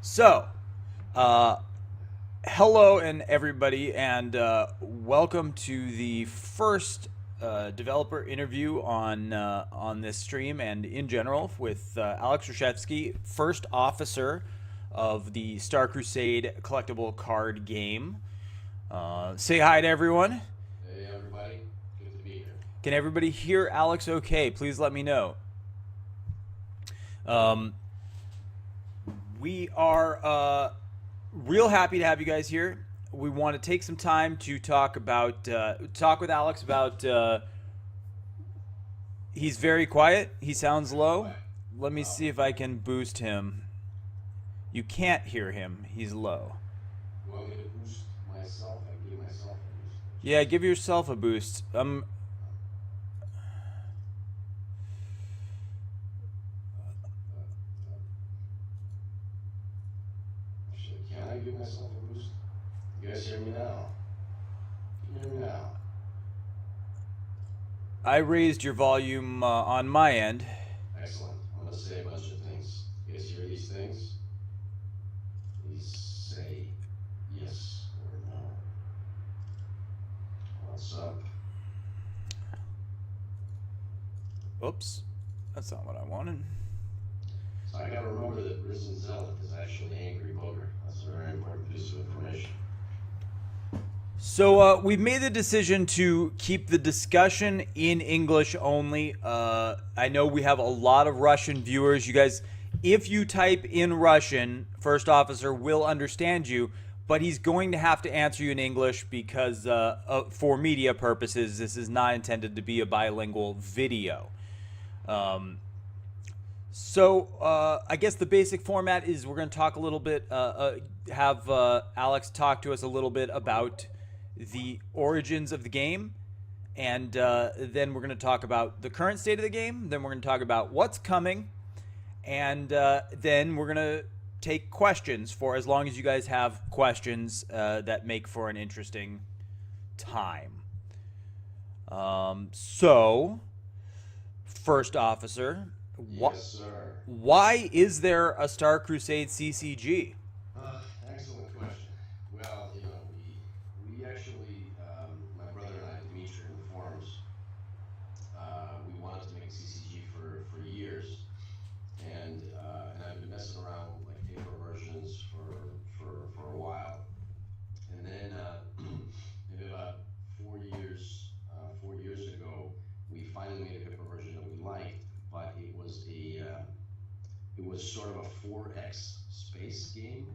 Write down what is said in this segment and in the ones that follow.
So, uh, hello and everybody, and welcome to the first developer interview on this stream and in general with Alex Rashevsky, first officer of the Star Crusade collectible card game. Say hi to everyone. Hey everybody, good to be here. Can everybody hear Alex? Okay, please let me know. Um, we are real happy to have you guys here. We want to take some time to talk with Alex about. He's very quiet. He sounds Very low. quiet. Let me Oh, see if I can boost him. You can't hear him. He's low. you want me to boost myself? I give myself a boost. Yeah, give yourself a boost. Actually, can I give myself a boost? You guys hear me now? Can you hear me now? I raised your volume on my end. Excellent. I'm gonna say a bunch of things. You guys hear these things? Please say yes or no. What's up? Oops, that's not what I wanted. So I gotta remember that Risen Zealot is actually Angry Booger. That's a very important piece of information. So we've made the decision to keep the discussion in English only. I know we have a lot of Russian viewers. You guys, if you type in Russian, First Officer will understand you, but he's going to have to answer you in English because for media purposes, this is not intended to be a bilingual video. I guess the basic format is we're going to talk a little bit, have Alex talk to us a little bit about the origins of the game, and then we're going to talk about the current state of the game. Then we're going to talk about what's coming, and then we're going to take questions for as long as you guys have questions that make for an interesting time. First officer, Yes, sir. why is there a Star Crusade CCG? Excellent question. Well, we actually, my brother and I, Dimitri, in the forums, we wanted to make a CCG for years, and I've been messing around with like paper versions for a while, and then maybe about 4 years ago, we finally made a paper version that we liked, but it was sort of a 4X space game,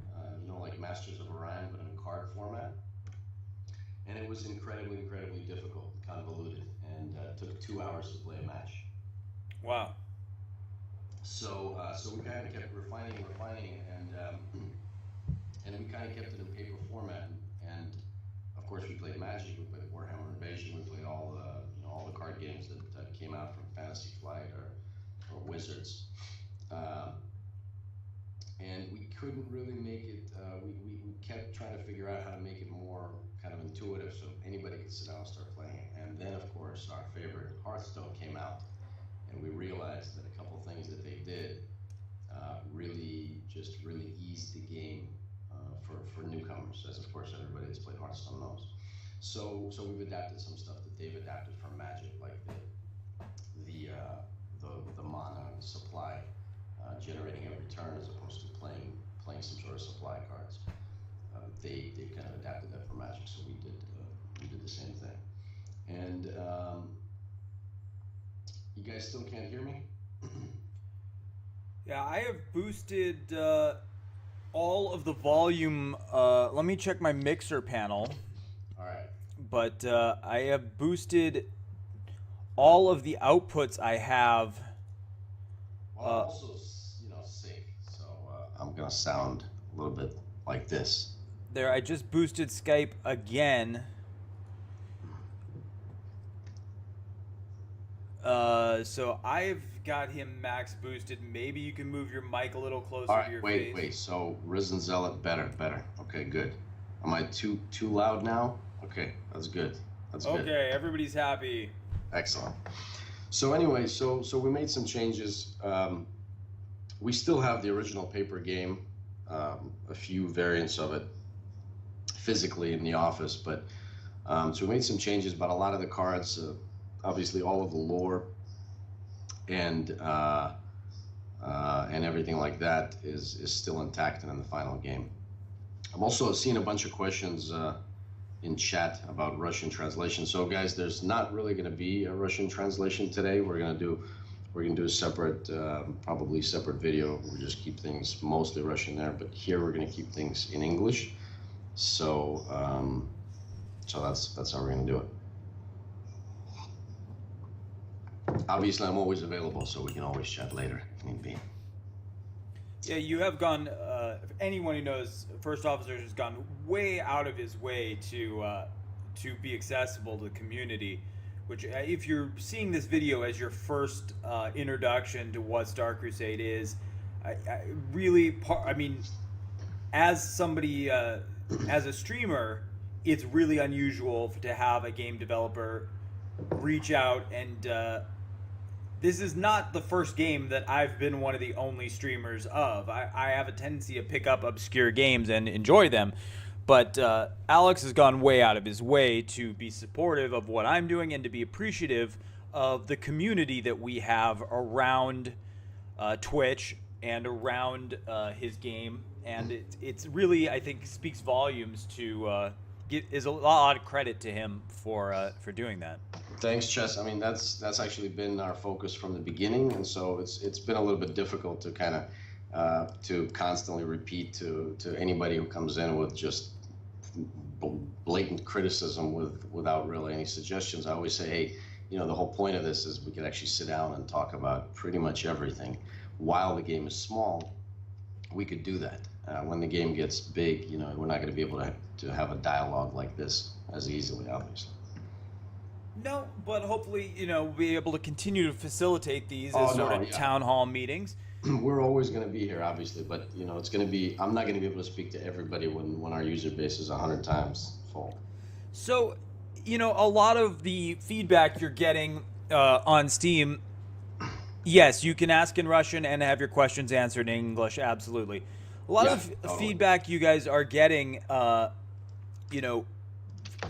like Masters of Orion, but in card format. And it was incredibly, incredibly difficult, convoluted, and took 2 hours to play a match. Wow. So we kind of kept refining, and we kind of kept it in paper format. And of course, we played Magic, we played Warhammer Invasion, we played all the card games that came out from Fantasy Flight or Wizards. And we couldn't really make it, we kept trying to figure out how to make it more kind of intuitive so anybody could sit down and start playing it. And then, of course, our favorite Hearthstone came out, and we realized that a couple things that they did really eased the game for newcomers, as of course everybody that's played Hearthstone knows. So we've adapted some stuff that they've adapted from Magic, like the mana supply, generating every turn as opposed to playing some sort of supply cards. They kind of adapted that for Magic, so we did the same thing. And you guys still can't hear me? Yeah, I have boosted all of the volume. Let me check my mixer panel. All right. But I have boosted all of the outputs I have. Well, I'm also sick, so I'm gonna sound a little bit like this. There, I just boosted Skype again. So I've got him max boosted. Maybe you can move your mic a little closer All to right, your wait, face. wait. So Risen Zealot, better. Okay, good. Am I too loud now? Okay, that's good. That's good. Okay, everybody's happy. Excellent. So anyway, so we made some changes. We still have the original paper game, a few variants of it physically in the office, but so we made some changes. But a lot of the cards, obviously, all of the lore and and everything like that is still intact and in the final game. I've also seen a bunch of questions in chat about Russian translation. So guys, there's not really going to be a Russian translation today. We're gonna do a separate, probably separate video. We'll just keep things mostly Russian there, but here we're gonna keep things in English. So so that's how we're gonna do it. Obviously, I'm always available, so we can always chat later if need be. Yeah, you have gone. Anyone who knows First Officer has gone way out of his way to be accessible to the community. Which, if you're seeing this video as your first introduction to what Star Crusade is, I mean, as somebody, as a streamer, it's really unusual to have a game developer reach out and this is not the first game that I've been one of the only streamers of. I have a tendency to pick up obscure games and enjoy them. But Alex has gone way out of his way to be supportive of what I'm doing and to be appreciative of the community that we have around Twitch and around his game. And it's really, I think, speaks volumes to is a lot of credit to him for doing that. Thanks, Chess. I mean, that's actually been our focus from the beginning, and so it's been a little bit difficult to kind of to constantly repeat to anybody who comes in with just blatant criticism without really any suggestions. I always say, hey, the whole point of this is we could actually sit down and talk about pretty much everything. While the game is small, we could do that. When the game gets big, we're not going to be able to have a dialogue like this as easily, obviously. No, but hopefully, we'll be able to continue to facilitate these as sort of town hall meetings. We're always going to be here, obviously, but it's going to be. I'm not going to be able to speak to everybody when our user base is 100 times full. So, a lot of the feedback you're getting on Steam. Yes, you can ask in Russian and have your questions answered in English. Absolutely. A lot of feedback you guys are getting,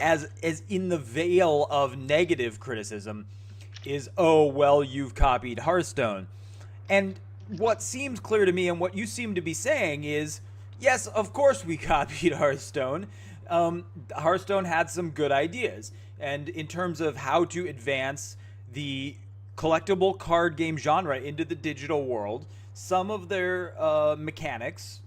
as in the veil of negative criticism, is, oh, well, you've copied Hearthstone. And what seems clear to me and what you seem to be saying is, yes, of course we copied Hearthstone. Hearthstone had some good ideas. And in terms of how to advance the collectible card game genre into the digital world, some of their mechanics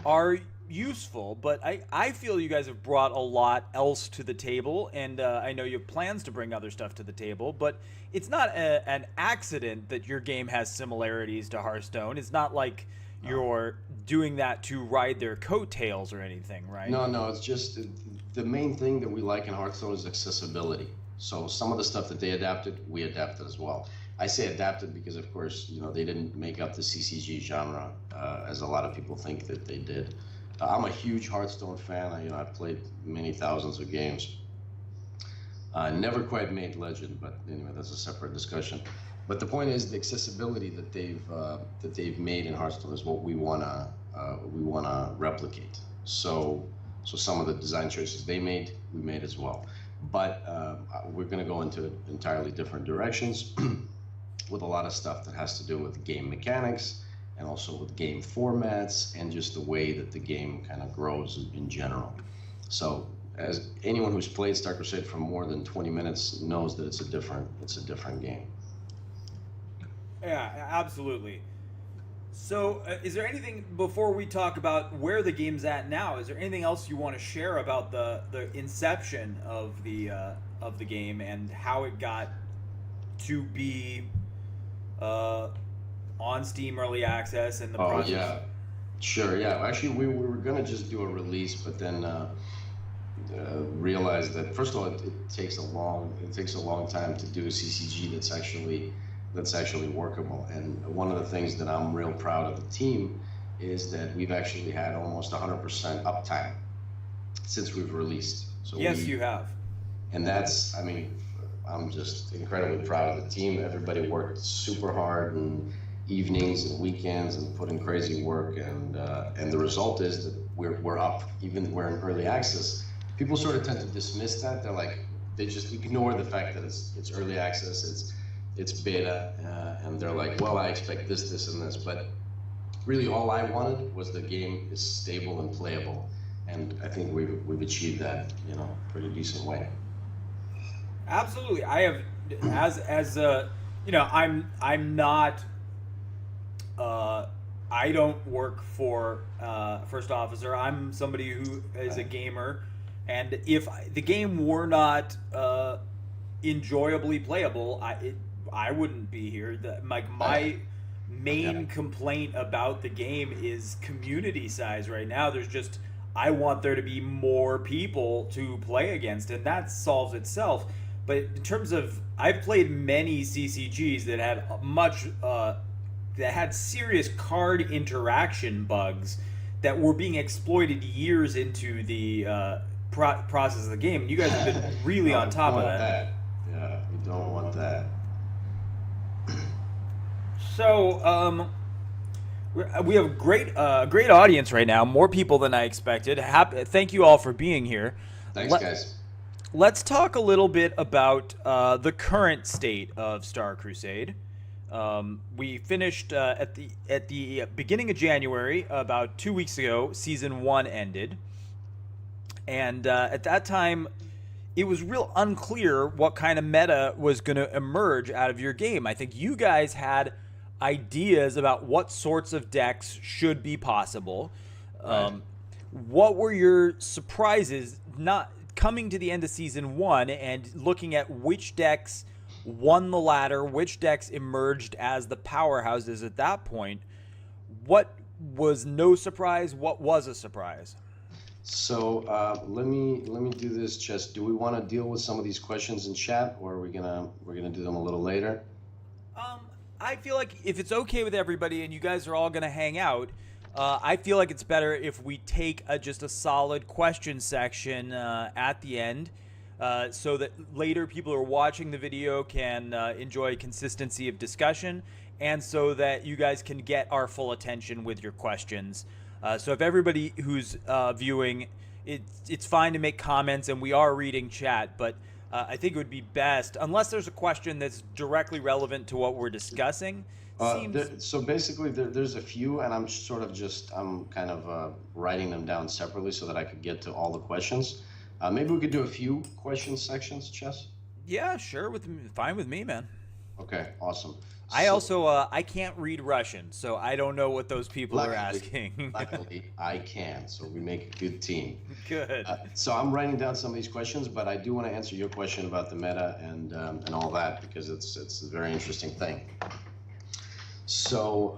are useful, but I feel you guys have brought a lot else to the table, and I know you have plans to bring other stuff to the table, but it's not an accident that your game has similarities to Hearthstone. It's not like you're doing that to ride their coattails or anything, right? No, it's just the main thing that we like in Hearthstone is accessibility. So some of the stuff that they adapted, we adapted as well. I say adapted because, of course, they didn't make up the CCG genre as a lot of people think that they did. I'm a huge Hearthstone fan. I've played many thousands of games. Never quite made Legend, but anyway, that's a separate discussion. But the point is, the accessibility that they've made in Hearthstone is what we wanna replicate. So some of the design choices they made, we made as well. But we're going to go into entirely different directions with a lot of stuff that has to do with game mechanics and also with game formats and just the way that the game kind of grows in general. So as anyone who's played Star Crusade for more than 20 minutes knows that it's a different game. Yeah, absolutely. So, is there anything, before we talk about where the game's at now, is there anything else you want to share about the inception of the game and how it got to be on Steam Early Access and the process? Oh, yeah. Sure, yeah. Actually, we were going to just do a release, but then realized that, first of all, it takes a long time to do a CCG that's actually workable. And one of the things that I'm real proud of the team is that we've actually had almost 100% uptime since we've released. So you have. And that's, I'm just incredibly proud of the team. Everybody worked super hard, and evenings and weekends and put in crazy work, and the result is that we're up, even we're in early access. People sort of tend to dismiss that. They're like, they just ignore the fact that it's early access, it's beta, and they're like, well, I expect this, this, and this. But really, all I wanted was the game is stable and playable, and I think we've achieved that, pretty decent way. Absolutely. I have as I'm not uh, I don't work for First Officer. I'm somebody who is a Right. gamer, and if the game were not enjoyably playable, I wouldn't be here. Right. My Yeah. main complaint about the game is community size right now. There's just I want there to be more people to play against, and that solves itself. But in terms of, I've played many CCGs that had that had serious card interaction bugs that were being exploited years into the process of the game. You guys have been really No, on we don't top of want that. that. Yeah, we don't want that. So, we have a great audience right now. More people than I expected. Thank you all for being here. Thanks, Let, guys. let's talk a little bit about the current state of Star Crusade. We finished at the beginning of January, about 2 weeks ago. Season one ended, and at that time, it was real unclear what kind of meta was going to emerge out of your game. I think you guys had ideas about what sorts of decks should be possible. Right. Um, what were your surprises not coming to the end of season one and looking at which decks won the ladder, which decks emerged as the powerhouses at that point? What was no surprise? What was a surprise? So let me do this. Just, do we want to deal with some of these questions in chat, or are we're gonna do them a little later? Um, I feel like if it's okay with everybody and you guys are all going to hang out, I feel like it's better if we take just a solid question section at the end, so that later people who are watching the video can enjoy consistency of discussion, and so that you guys can get our full attention with your questions. So if everybody who's viewing, it's fine to make comments, and we are reading chat, but I think it would be best, unless there's a question that's directly relevant to what we're discussing. Seems So basically, there's a few, and I'm kind of writing them down separately so that I could get to all the questions. Maybe we could do a few question sections, Chess. Yeah, sure, fine with me, man. Okay, awesome. I So also I can't read Russian, so I don't know what those people are luckily, asking. luckily, I can. So we make a good team. Good. So I'm writing down some of these questions, but I do want to answer your question about the meta and all that, because it's a very interesting thing. So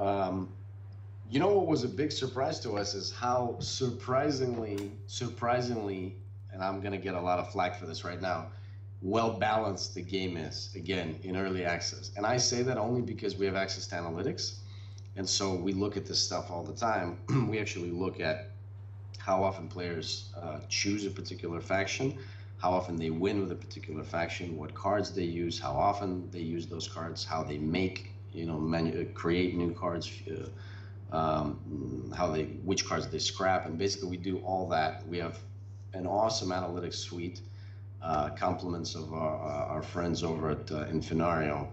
what was a big surprise to us is how surprisingly, and I'm gonna get a lot of flack for this right now, well balanced the game is, again, in early access. And I say that only because we have access to analytics, and so we look at this stuff all the time. We actually look at how often players choose a particular faction, how often they win with a particular faction, what cards they use, how often they use those cards, how they make, create new cards, which cards they scrap, and basically we do all that. We have an awesome analytics suite, compliments of our friends over at Infinario,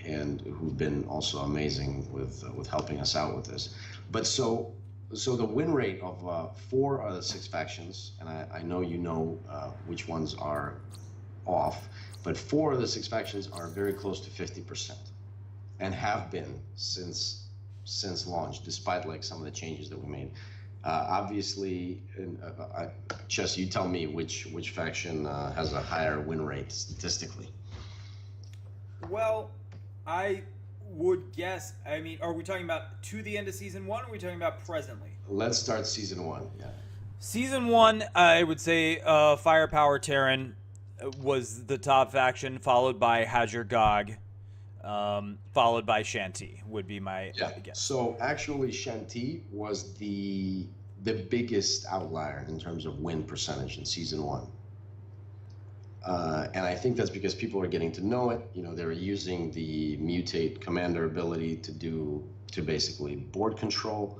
and who've been also amazing with helping us out with this. But so the win rate of 4 of the 6 factions, and I know which ones are off, but 4 of the 6 factions are very close to 50%, and have been since launch, despite like some of the changes that we made. Obviously, Chess, you tell me which faction has a higher win rate statistically. Well, I would guess. I mean, are we talking about to the end of season one? Or are we talking about presently? Let's start season one. Yeah. Season one, I would say Firepower Terran was the top faction, followed by Hajar Gog, followed by Shanti, would be my Yeah. guess. So actually, Shanti was the biggest outlier in terms of win percentage in season one. And I think that's because people are getting to know it. They're using the mutate commander ability to basically board control,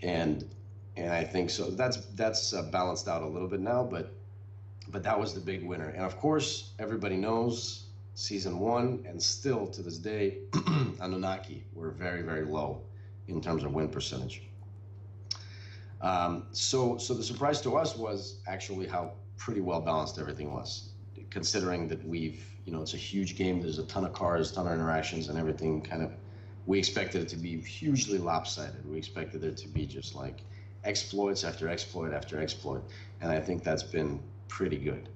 and I think so. That's balanced out a little bit now, but that was the big winner. And of course, everybody knows season one, and still to this day, Anunnaki were very, very low in terms of win percentage. So the surprise to us was actually how pretty well balanced everything was, considering that it's a huge game. There's a ton of cards, ton of interactions, and everything we expected it to be hugely lopsided. We expected there to be just like exploits after exploit after exploit, and I think that's been pretty good.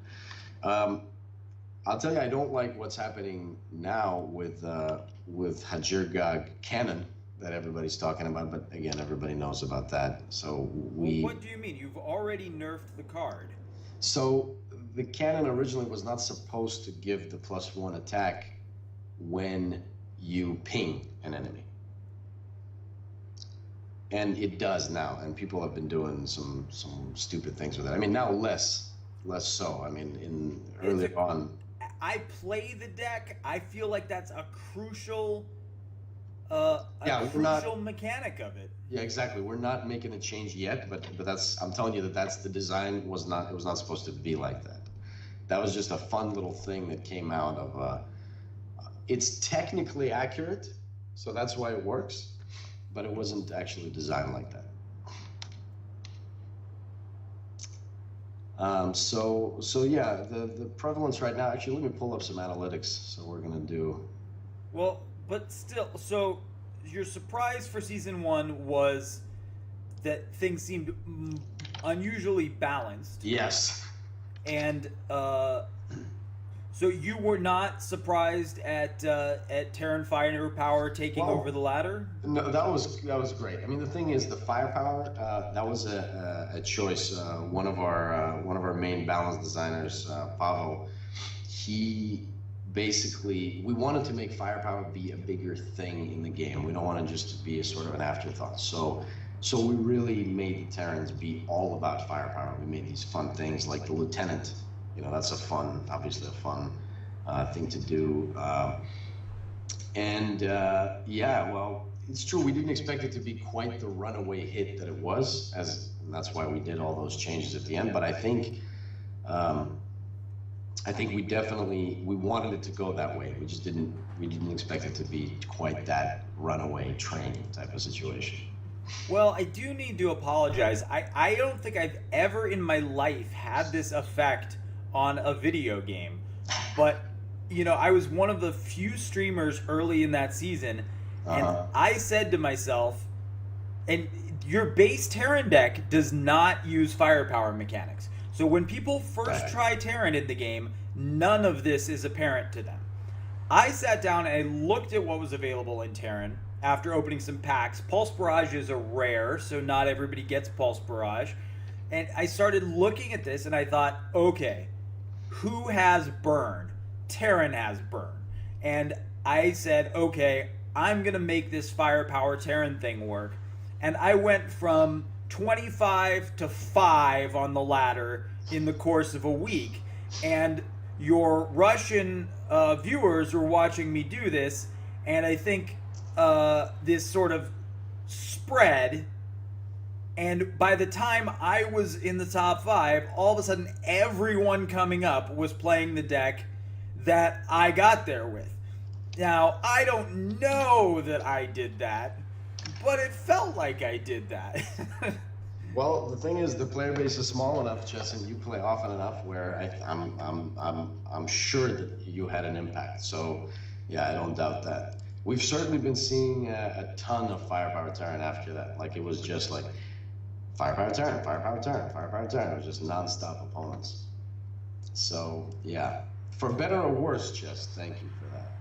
I'll tell you, I don't like what's happening now with Hajirgag Cannon that everybody's talking about, but again, everybody knows about that. So what do you mean? You've already nerfed the card. So the cannon originally was not supposed to give the +1 attack when you ping an enemy. And it does now, and people have been doing some stupid things with it. I mean, now less so. I mean, early on. I play the deck. I feel like that's a crucial mechanic of it. Yeah, exactly. We're not making a change yet, but I'm telling you that's the design. It was not supposed to be like that. That was just a fun little thing that came out of. It's technically accurate, so that's why it works, but it wasn't actually designed like that. So yeah, the prevalence right now. Actually, let me pull up some analytics. So we're gonna do. Well, but still, so your surprise for season one was that things seemed unusually balanced. Yes. And so you were not surprised at Terran Firepower taking over the ladder? No, that was great. I mean, the thing is, the firepower that was a choice. One of our main balance designers, Pavel, we wanted to make firepower be a bigger thing in the game. We don't want it just to be a sort of an afterthought. So we really made the Terrans be all about firepower. We made these fun things like the lieutenant. That's obviously a fun thing to do. Yeah, well, it's true. We didn't expect it to be quite the runaway hit that it was, and that's why we did all those changes at the end. But I think we wanted it to go that way. We didn't expect it to be quite that runaway train type of situation. Well, I do need to apologize. I don't think I've ever in my life had this effect on a video game. But, I was one of the few streamers early in that season, and I said to myself, and your base Terran deck does not use firepower mechanics. So when people first try Terran in the game, none of this is apparent to them. I sat down and I looked at what was available in Terran after opening some packs. Pulse Barrage is a rare, so not everybody gets Pulse Barrage. And I started looking at this and I thought, okay, who has Burn? Terran has Burn. And I said, okay, I'm going to make this firepower Terran thing work. And I went from 25 to 5 on the ladder in the course of a week. And your Russian viewers were watching me do this, and I think this sort of spread. And by the time I was in the top 5, all of a sudden everyone coming up was playing the deck that I got there with. Now, I don't know that I did that, but it felt like I did that. Well, the thing is, the player base is small enough, Jess, and you play often enough where I'm sure that you had an impact. So, yeah, I don't doubt that. We've certainly been seeing a ton of Firepower Terran after that. Like, it was just like Firepower Terran, Firepower Terran, Firepower Terran. It was just nonstop opponents. So, yeah. For better or worse, Jess, thank you for that.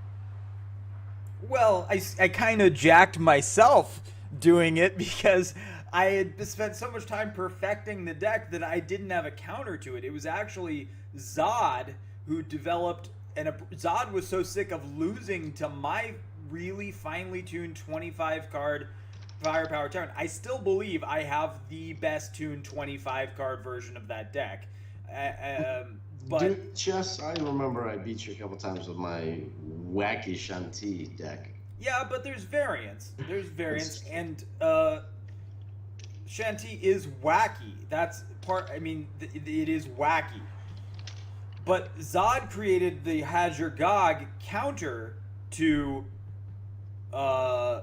Well, I kind of jacked myself doing it because I had spent so much time perfecting the deck that I didn't have a counter to it. It was actually Zod who developed, and Zod was so sick of losing to my really finely tuned 25 card Firepower Terran. I still believe I have the best tuned 25 card version of that deck. But Dude, chess, I remember I beat you a couple times with my wacky Shanti deck. yeah, but there's variance. There's variance, It's and Shanti is wacky. That's part. I mean, it is wacky. But Zod created the Hazur Gog counter to uh,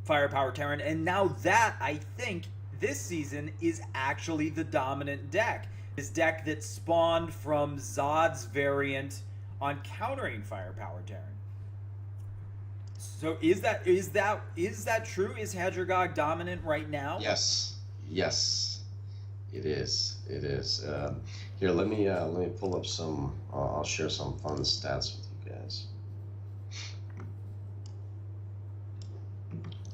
Firepower Terran, and now that I think this season is actually the dominant deck. This deck that spawned from Zod's variant on countering Firepower Terran. So is that true? Is Hadrogog dominant right now? yes, yes, it is. It is. Here, let me pull up some. I'll share some fun stats with you guys.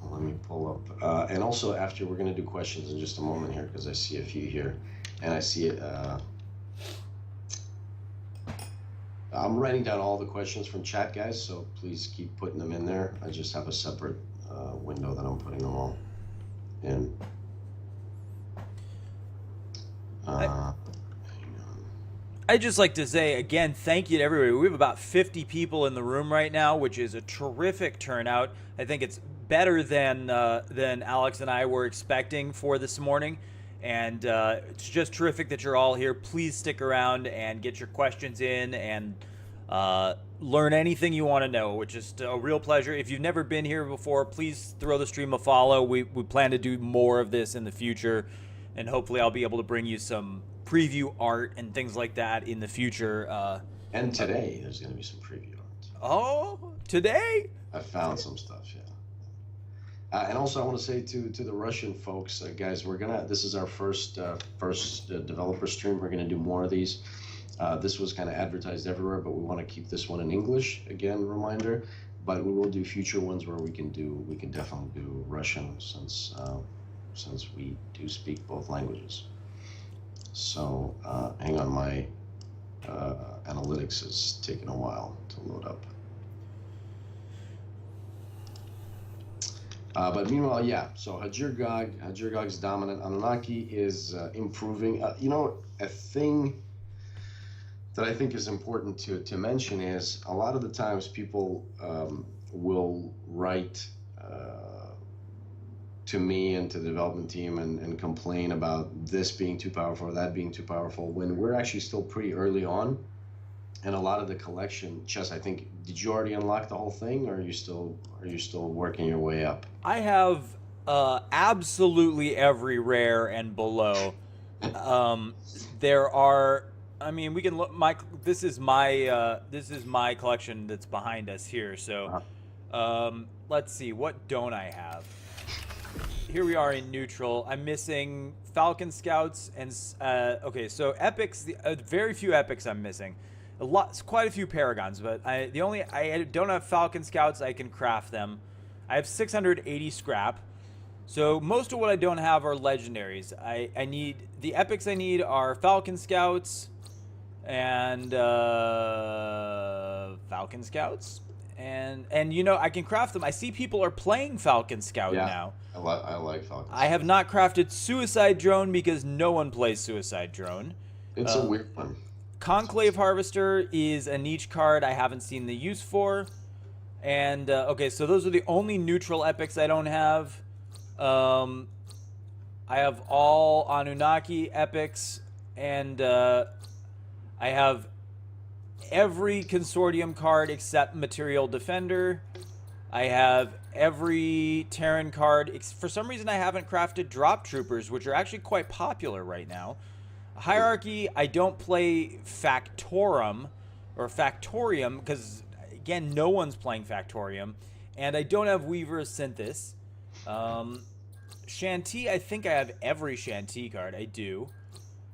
Let me pull up, and also after we're gonna do questions in just a moment here because I see a few here, and I see it. I'm writing down all the questions from chat, guys, so please keep putting them in there. I just have a separate window that I'm putting them all in. Hang on. I'd just like to say again, thank you to everybody. We have about 50 people in the room right now, which is a terrific turnout. I think it's better than Alex and I were expecting for this morning, and it's just terrific that you're all here. Please stick around and get your questions in and learn anything you want to know, which is a real pleasure. If you've never been here before, please throw the stream a follow. We plan to do more of this in the future, and hopefully I'll be able to bring you some preview art and things like that in the future. And today there's going to be some preview art. Oh, today? I found some stuff, yeah. And also, I want to say to the Russian folks, guys, this is our first developer stream. We're gonna do more of these. This was kind of advertised everywhere, but we want to keep this one in English. Again, reminder. But we will do future ones where we can definitely do Russian since we do speak both languages. So hang on, my analytics is taking a while to load up. But meanwhile, yeah, so Hajirgog's dominant. Anunnaki is improving. A thing that I think is important to mention is a lot of the times people will write to me and to the development team and complain about this being too powerful or that being too powerful when we're actually still pretty early on. And a lot of the collection, Chess, I think, did you already unlock the whole thing, or are you still working your way up? I have absolutely every rare and below. There are. I mean, we can look. This is my collection that's behind us here. So, let's see. What don't I have? Here we are in neutral. I'm missing Falcon Scouts and okay. So epics. Very few epics I'm missing. Quite a few Paragons, but I don't have Falcon Scouts. I can craft them. I have 680 scrap. So most of what I don't have are legendaries. I need the epics. I need are Falcon Scouts and Falcon Scouts, and I can craft them. I see people are playing Falcon Scout now. I like Falcon. I have not crafted Suicide Drone because no one plays Suicide Drone. It's a weird one. Conclave Harvester is a niche card I haven't seen the use for. And, okay, so those are the only neutral epics I don't have. I have all Anunnaki epics, and I have every Consortium card except Material Defender. I have every Terran card. For some reason, I haven't crafted Drop Troopers, which are actually quite popular right now. Hierarchy, I don't play Factorum or Factorium because, again, no one's playing Factorium. And I don't have Weaver's Synthesis. Shanti, I think I have every Shanti card. I do.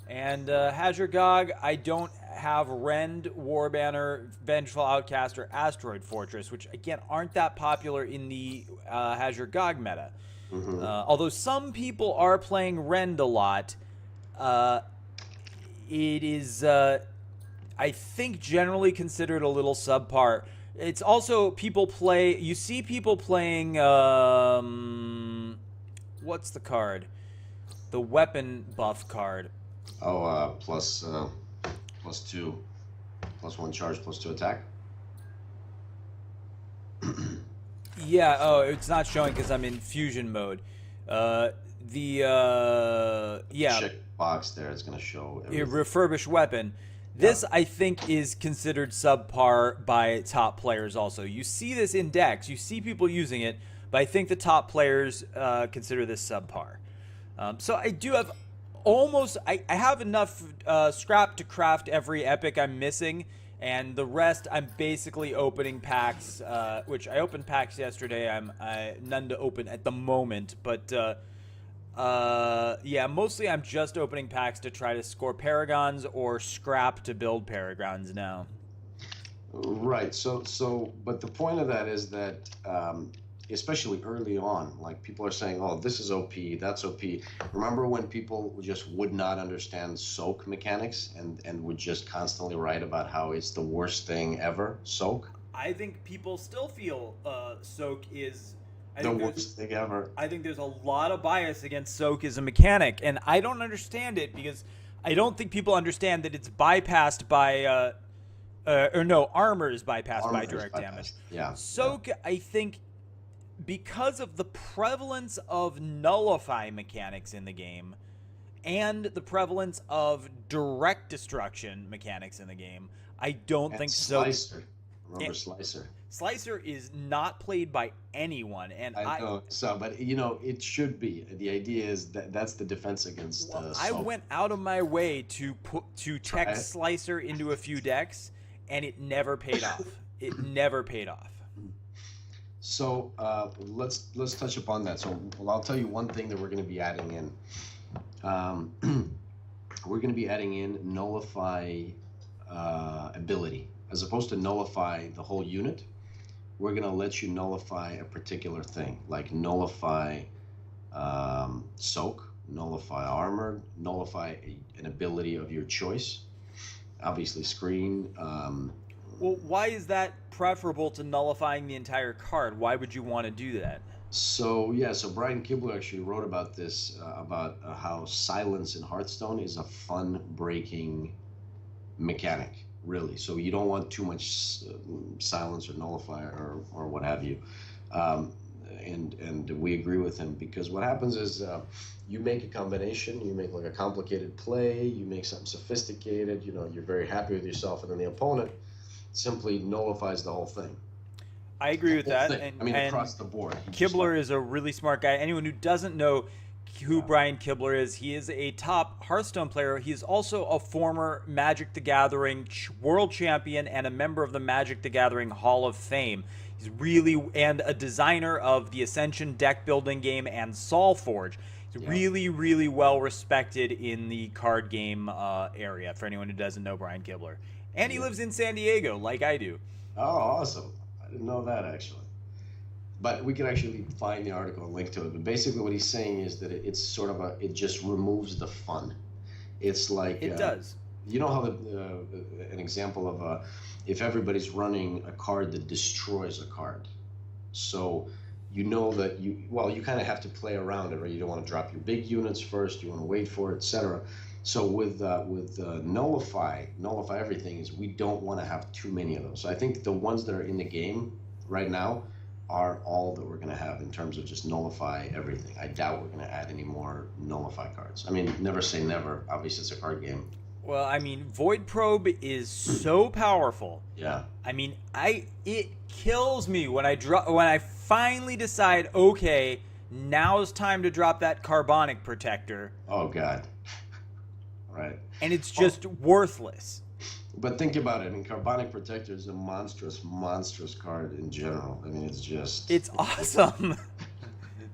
And Hazur-Gog, I don't have Rend, Warbanner, Vengeful Outcast, or Asteroid Fortress, which, again, aren't that popular in the Hazur-Gog meta. Mm-hmm. Although some people are playing Rend a lot, it is, I think, generally considered a little subpar. It's also you see people playing, what's the card? The weapon buff card. Oh, plus +2, +1 charge, +2 attack. Yeah. Oh, it's not showing because I'm in fusion mode. Uh, yeah, Check box there. It's gonna show a everything. refurbished weapon. Yeah. This, I think, is considered subpar by top players also. You see this in decks, you see people using it, but I think the top players consider this subpar. So I do have I have enough scrap to craft every epic I'm missing, and the rest I'm basically opening packs, which I opened packs yesterday. None to open at the moment, but yeah, mostly I'm just opening packs to try to score paragons or scrap to build paragons now. Right. But the point of that is that, especially early on, like people are saying, "Oh, this is OP, that's OP." Remember when people just would not understand soak mechanics and would just constantly write about how it's the worst thing ever, soak? I think people still feel soak is. I The think there's worst thing ever. I think there's a lot of bias against soak as a mechanic, and I don't understand it because I don't think people understand that it's bypassed by or no, armor is bypassed by Armor is direct damage. bypassed. Yeah, yeah. Soak, I think, because of the prevalence of nullify mechanics in the game and the prevalence of direct destruction mechanics in the game, I don't And think Soak. Slicer. Remember Slicer? Slicer is not played by anyone, and I know. So, but it should be. The idea is that that's the defense against well, I soak. went out of my way to Try tech it. Slicer into a few decks, and it never paid off. It never paid off. So let's touch upon that. So I'll tell you one thing that we're going to be adding in. Um, we're going to be adding in nullify ability as opposed to nullify the whole unit. We're going to let you nullify a particular thing, like nullify soak, nullify armor, nullify an ability of your choice. Obviously, screen. Well, why is that preferable to nullifying the entire card? Why would you want to do that? So yeah, so Brian Kibler actually wrote about this, about how silence in Hearthstone is a fun breaking mechanic, really. So you don't want too much silence or nullifier or what have you. Um, and we agree with him because what happens is you make a combination, you make like a complicated play, you make something sophisticated, you're very happy with yourself, and then the opponent simply nullifies the whole thing. I agree with that. Thing. I mean, across the board. Kibler is a really smart guy. Anyone who doesn't know who Brian Kibler is, he is a top Hearthstone player. He is also a former Magic the Gathering world champion and a member of the Magic the Gathering Hall of Fame. He's really, and a designer of the Ascension deck building game and Solforge. He's really, really well respected in the card game area, for anyone who doesn't know Brian Kibler. And he lives in San Diego, like I do. Oh, awesome. I didn't know that, actually. But we can actually find the article and link to it. But basically what he's saying is that it's sort of it just removes the fun. It's like... It does. You know how an example of if everybody's running a card that destroys a card. So you know that you kind of have to play around it, right? You don't want to drop your big units first. You want to wait for it, etc. So with nullify everything is we don't want to have too many of those. So I think the ones that are in the game right now are all that we're going to have in terms of just nullify everything. I doubt we're going to add any more nullify cards. I mean, never say never. Obviously, it's a card game. Well, I mean, Void Probe is so powerful. Yeah. I mean, it kills me when I finally decide, okay, now's time to drop that Carbonic Protector. Oh God. Right. And it's just worthless. But think about it. I mean, Carbonic Protector is a monstrous, monstrous card in general. I mean, it's just... It's awesome.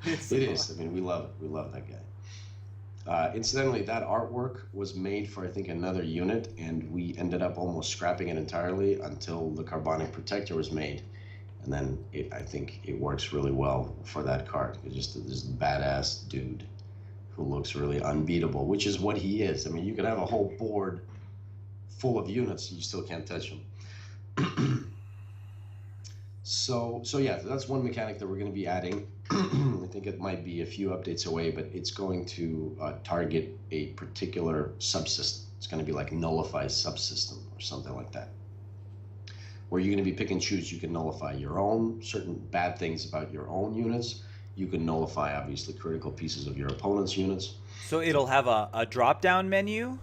It is. I mean, we love it. We love that guy. Incidentally, that artwork was made for, I think, another unit, and we ended up almost scrapping it entirely until the Carbonic Protector was made. And then I think it works really well for that card. It's just this badass dude who looks really unbeatable, which is what he is. I mean, you could have a whole board full of units, you still can't touch them. So yeah, that's one mechanic that we're going to be adding. I think it might be a few updates away, but it's going to target a particular subsystem. It's going to be like nullify subsystem or something like that, where you're going to be pick and choose. You can nullify your own certain bad things about your own units. You can nullify obviously critical pieces of your opponent's units. So it'll have a drop down menu.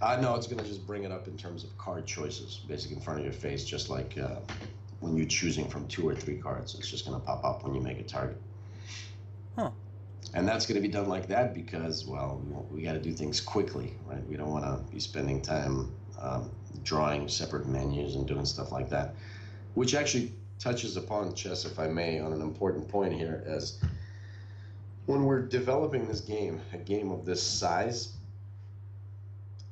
No, it's going to just bring it up in terms of card choices, basically in front of your face, just like when you're choosing from 2 or 3 cards. It's just going to pop up when you make a target. Huh. And that's going to be done like that because, well, we got to do things quickly, right? We don't want to be spending time drawing separate menus and doing stuff like that, which actually touches upon, Chess, if I may, on an important point here, as when we're developing this game, a game of this size,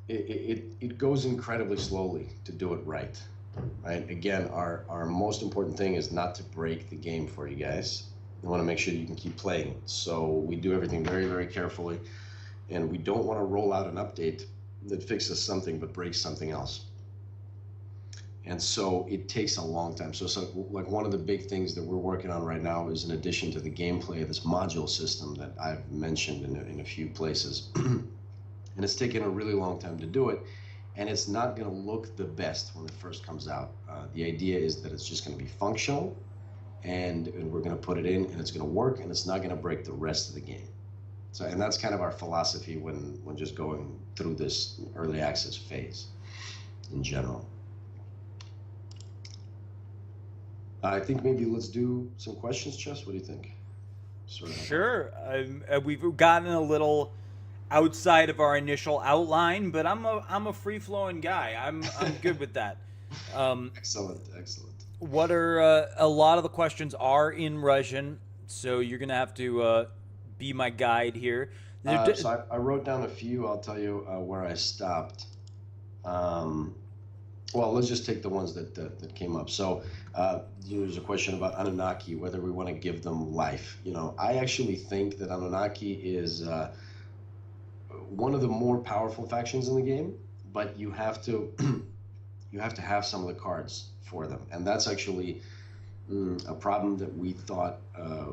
it goes incredibly slowly to do it right. Right? Again, our most important thing is not to break the game for you guys. We want to make sure you can keep playing it. So we do everything very, very carefully, and we don't want to roll out an update that fixes something but breaks something else. And so it takes a long time. So like one of the big things that we're working on right now is, in addition to the gameplay, this module system that I've mentioned in a few places. And it's taken a really long time to do it, and it's not going to look the best when it first comes out. The idea is that it's just going to be functional, and we're going to put it in, and it's going to work, and it's not going to break the rest of the game. So, and that's kind of our philosophy when just going through this early access phase in general. I think maybe let's do some questions, Chess. What do you think? Sure. We've gotten a little outside of our initial outline, but I'm a free flowing guy. I'm good with that. Excellent, excellent. What are a lot of the questions are in Russian, so you're gonna have to be my guide here. So I wrote down a few. I'll tell you where I stopped. Well, let's just take the ones that came up. So there's a question about Anunnaki, whether we want to give them life. I actually think that Anunnaki is one of the more powerful factions in the game, but you have to have some of the cards for them, and that's actually a problem that we thought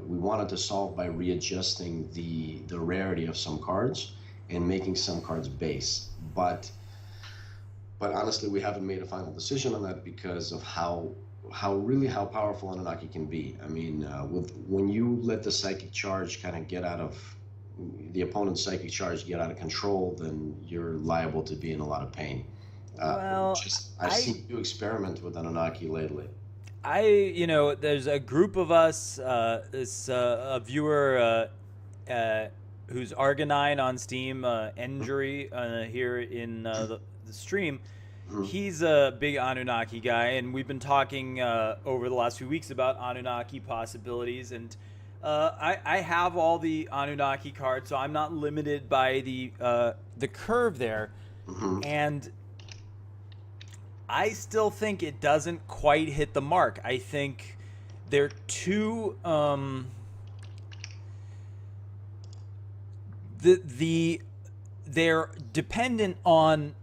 we wanted to solve by readjusting the rarity of some cards and making some cards base. But honestly, we haven't made a final decision on that because of how powerful Anunnaki can be. I mean, when you let the psychic charge kind of get out of the opponent's psychic charge get out of control, then you're liable to be in a lot of pain. I've seen you experiment with Anunnaki lately. There's a group of us, a viewer who's Argonine on Steam, Injury here in the stream. Mm-hmm. He's a big Anunnaki guy, and we've been talking over the last few weeks about Anunnaki possibilities, and I have all the Anunnaki cards, so I'm not limited by the curve there. Mm-hmm. And I still think it doesn't quite hit the mark. I think they're too they're dependent on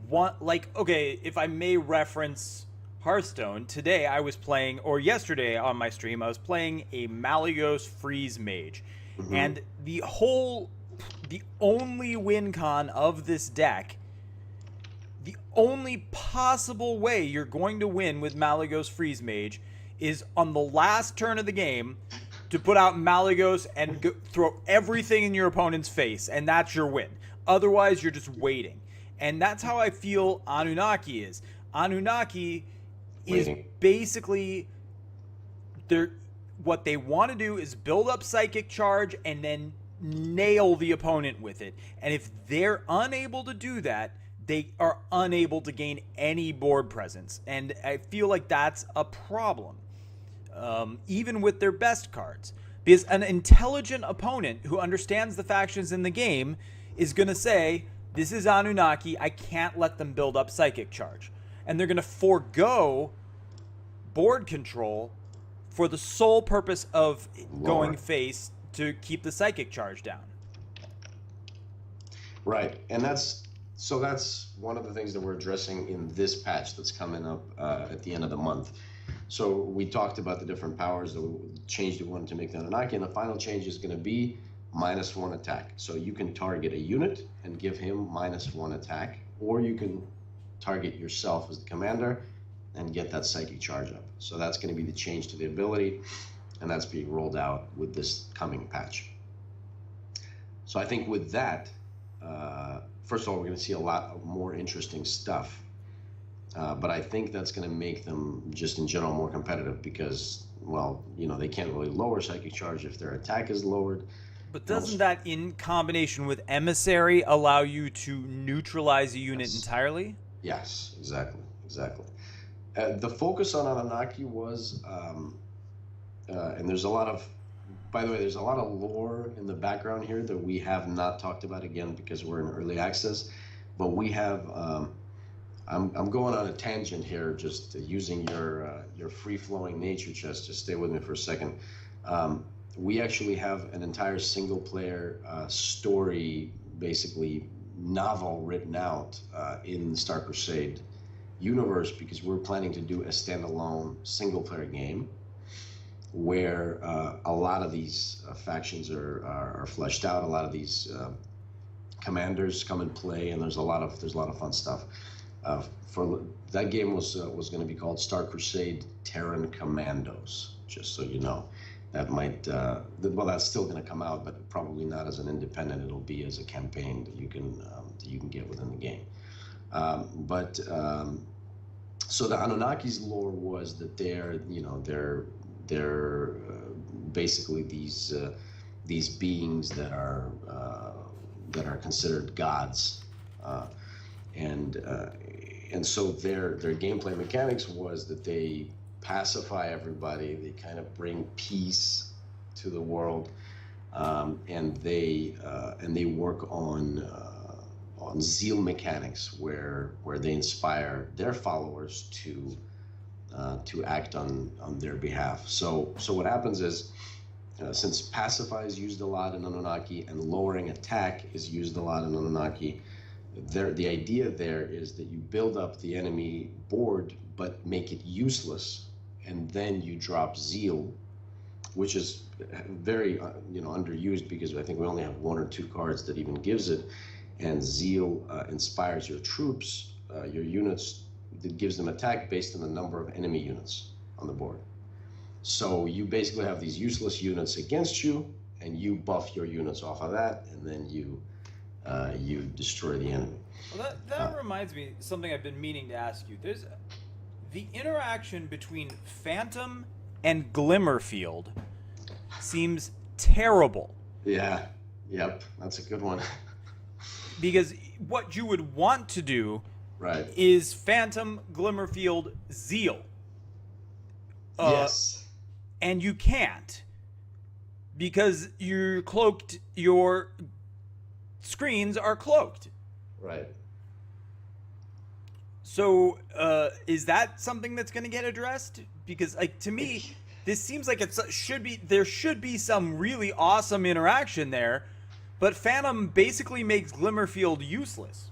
one. Like, okay, if I may reference Hearthstone, today I was playing, or yesterday on my stream, I was playing a Malygos Freeze Mage. Mm-hmm. And the only win con of this deck, the only possible way you're going to win with Malygos Freeze Mage is on the last turn of the game to put out Malygos and throw everything in your opponent's face, and that's your win. Otherwise, you're just waiting. And that's how I feel Anunnaki is. Anunnaki is basically what they want to do is build up psychic charge and then nail the opponent with it. And if they're unable to do that, they are unable to gain any board presence. And I feel like that's a problem, even with their best cards. Because an intelligent opponent who understands the factions in the game is going to say, this is Anunnaki, I can't let them build up psychic charge. And they're going to forego board control for the sole purpose of going face to keep the psychic charge down. Right. And that's one of the things that we're addressing in this patch that's coming up at the end of the month. So we talked about the different powers, the change we wanted to make the Anunnaki, and the final change is going to be -1 attack. So you can target a unit and give him -1 attack, or you can target yourself as the commander and get that psychic charge up. So that's going to be the change to the ability, and that's being rolled out with this coming patch. So I think with that, first of all, we're going to see a lot of more interesting stuff. But I think that's going to make them just in general more competitive because, well, they can't really lower psychic charge if their attack is lowered. But doesn't that, in combination with emissary, allow you to neutralize a unit Yes. entirely? Yes, exactly. The focus on Anunnaki was, and there's a lot of, by the way, there's a lot of lore in the background here that we have not talked about, again because we're in early access. But we have, I'm going on a tangent here, just using your free-flowing nature chest. Just stay with me for a second. We actually have an entire single-player story, basically novel, written out in Star Crusade universe, because we're planning to do a standalone single-player game where a lot of these factions are fleshed out. A lot of these commanders come and play, and there's a lot of fun stuff. For that game was going to be called Star Crusade Terran Commandos. Just so you know, that might that's still going to come out, but probably not as an independent. It'll be as a campaign that you can get within the game. So the Anunnaki's lore was that they're basically these beings that are considered gods, and so their gameplay mechanics was that they pacify everybody, they kind of bring peace to the world, and they work on zeal mechanics where they inspire their followers to act on their behalf. So what happens is, since pacify is used a lot in Anunnaki and lowering attack is used a lot in Anunnaki, the idea there is that you build up the enemy board but make it useless, and then you drop zeal, which is very underused, because I think we only have 1 or 2 cards that even gives it. And zeal inspires your troops, your units, that gives them attack based on the number of enemy units on the board. So you basically have these useless units against you, and you buff your units off of that, and then you destroy the enemy. Well, that reminds me of something I've been meaning to ask you. There's the interaction between Phantom and Glimmerfield seems terrible. Yeah. Yep. That's a good one. Because what you would want to do, right, is Phantom, Glimmerfield, Zeal. Yes. And you can't, because you're cloaked. Your screens are cloaked. Right. So, is that something that's going to get addressed? Because, to me, this seems like there should be some really awesome interaction there, but Phantom basically makes Glimmerfield useless.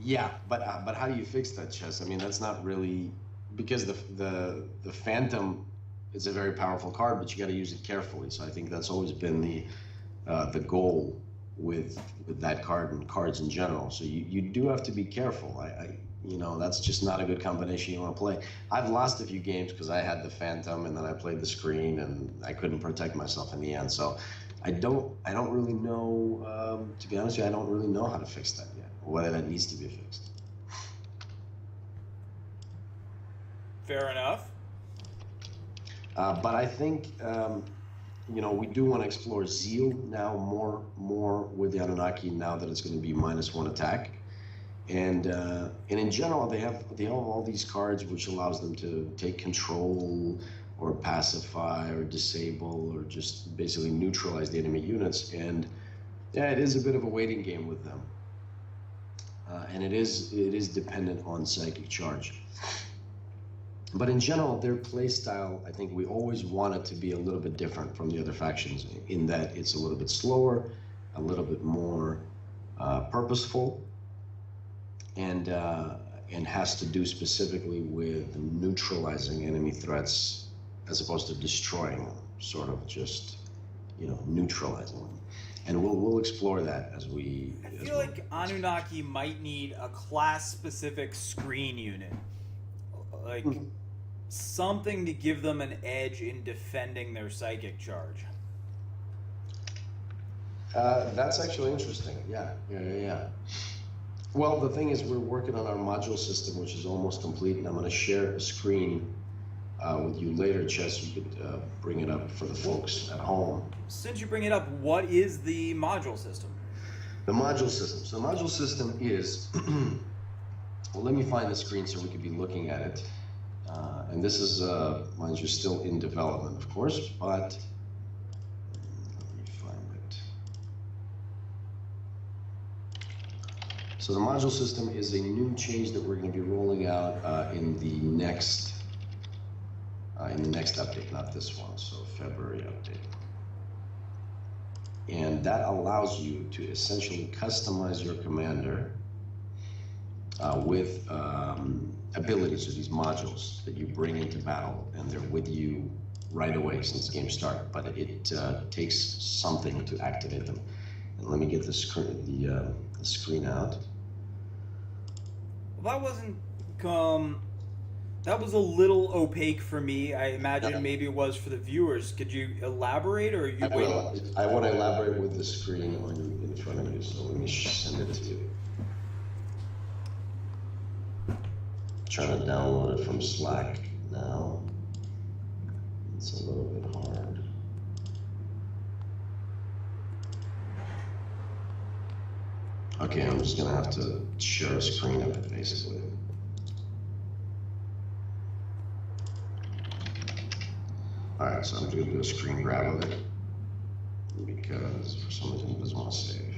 Yeah, but how do you fix that, Chess? I mean, that's not really, because the Phantom is a very powerful card, but you got to use it carefully. So I think that's always been the goal with that card and cards in general. So you do have to be careful. That's just not a good combination you want to play. I've lost a few games because I had the Phantom and then I played the screen and I couldn't protect myself in the end. So I don't really know, to be honest with you, I don't really know how to fix that yet, or whether that needs to be fixed. Fair enough. But I think, we do want to explore Zeal now more with the Anunnaki, now that it's going to be -1 attack. And in general, they have all these cards which allows them to take control or pacify or disable or just basically neutralize the enemy units. And yeah, it is a bit of a waiting game with them. And it is dependent on psychic charge. But in general, their play style, I think we always want it to be a little bit different from the other factions, in that it's a little bit slower, a little bit more purposeful, and has to do specifically with neutralizing enemy threats as opposed to destroying them. sort of just, neutralizing them. And we'll explore that as we. I feel like Anunnaki might need a class-specific screen unit, like something to give them an edge in defending their psychic charge. That's actually interesting. Yeah. Well, the thing is, we're working on our module system, which is almost complete, and I'm going to share a screen with you later, Chess. You could bring it up for the folks at home. Since you bring it up, what is the module system? The module system. So the module system is, well, let me find the screen so we could be looking at it. And this is, mind you, still in development, of course, but let me find it. So the module system is a new change that we're going to be rolling out in the next update, not this one, so February update. And that allows you to essentially customize your commander with abilities of these modules that you bring into battle, and they're with you right away since the game starts. But it takes something to activate them. And let me get the screen out. Well, that wasn't. That was a little opaque for me. I imagine maybe it was for the viewers. Could you elaborate, or you? I want to elaborate with the screen in front of you. So let me send it to you. Trying to download it from Slack now. It's a little bit hard. Okay, I'm just gonna have to share a screen of it, basically. All right, so I'm just gonna do a screen grab of it because for some reason it doesn't want to save.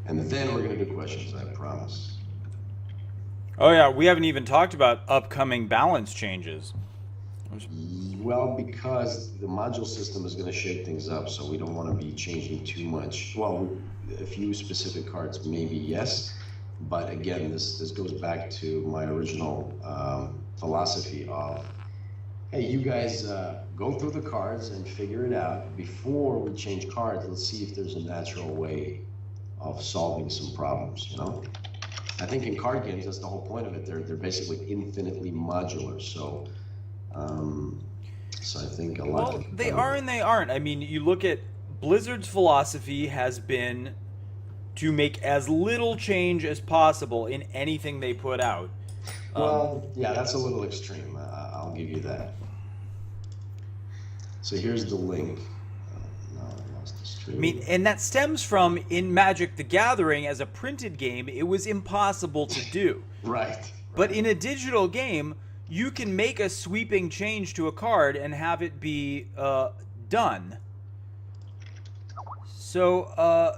And then we're gonna do questions, I promise. Oh yeah, we haven't even talked about upcoming balance changes. Well, because the module system is going to shake things up, so we don't want to be changing too much. Well, a few specific cards, maybe yes, but again, this goes back to my original philosophy of, hey, you guys go through the cards and figure it out. Before we change cards, let's see if there's a natural way of solving some problems, I think in card games, that's the whole point of it. They're basically infinitely modular, so I think a lot. Well, they are and they aren't. I mean, you look at Blizzard's philosophy has been to make as little change as possible in anything they put out. Well, yeah, that's a little extreme. I'll give you that. So here's the link. No, I lost the stream. I mean, and that stems from in Magic the Gathering as a printed game, it was impossible to do. Right. But in a digital game, you can make a sweeping change to a card and have it be done. So,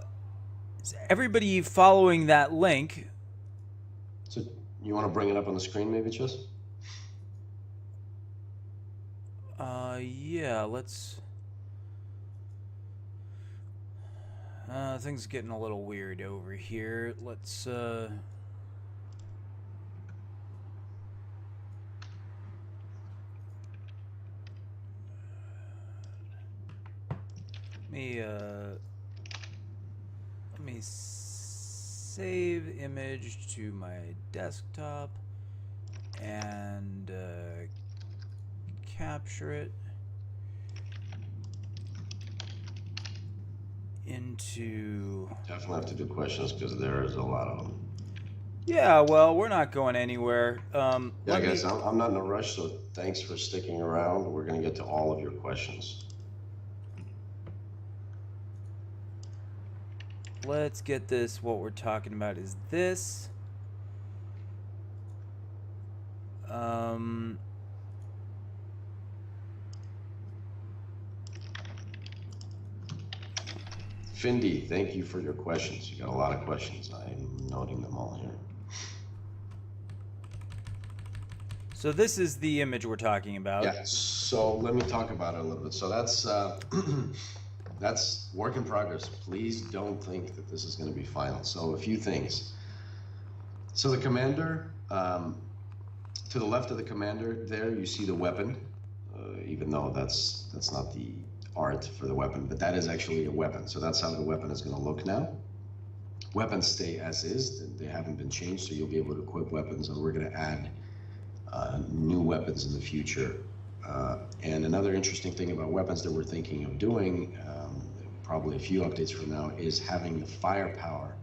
everybody following that link. So, you want to bring it up on the screen, maybe, Chess? Yeah, let's. Things getting a little weird over here. Let's. Let me save image to my desktop and capture it into. Definitely have to do questions because there's a lot of them. Yeah, well, we're not going anywhere. Yeah, guys, I'm not in a rush, so thanks for sticking around. We're going to get to all of your questions. Let's get this. What we're talking about is this. Findy, thank you for your questions. You got a lot of questions. I'm noting them all here. So this is the image we're talking about. Yeah, so let me talk about it a little bit. So that's that's work in progress. Please don't think that this is going to be final. So a few things. So the commander, to the left of the commander there, you see the weapon, even though that's not the art for the weapon, but that is actually a weapon. So that's how the weapon is going to look now. Weapons stay as is. They haven't been changed, so you'll be able to equip weapons, and we're going to add new weapons in the future. And another interesting thing about weapons that we're thinking of doing, probably a few updates from now, is having the firepower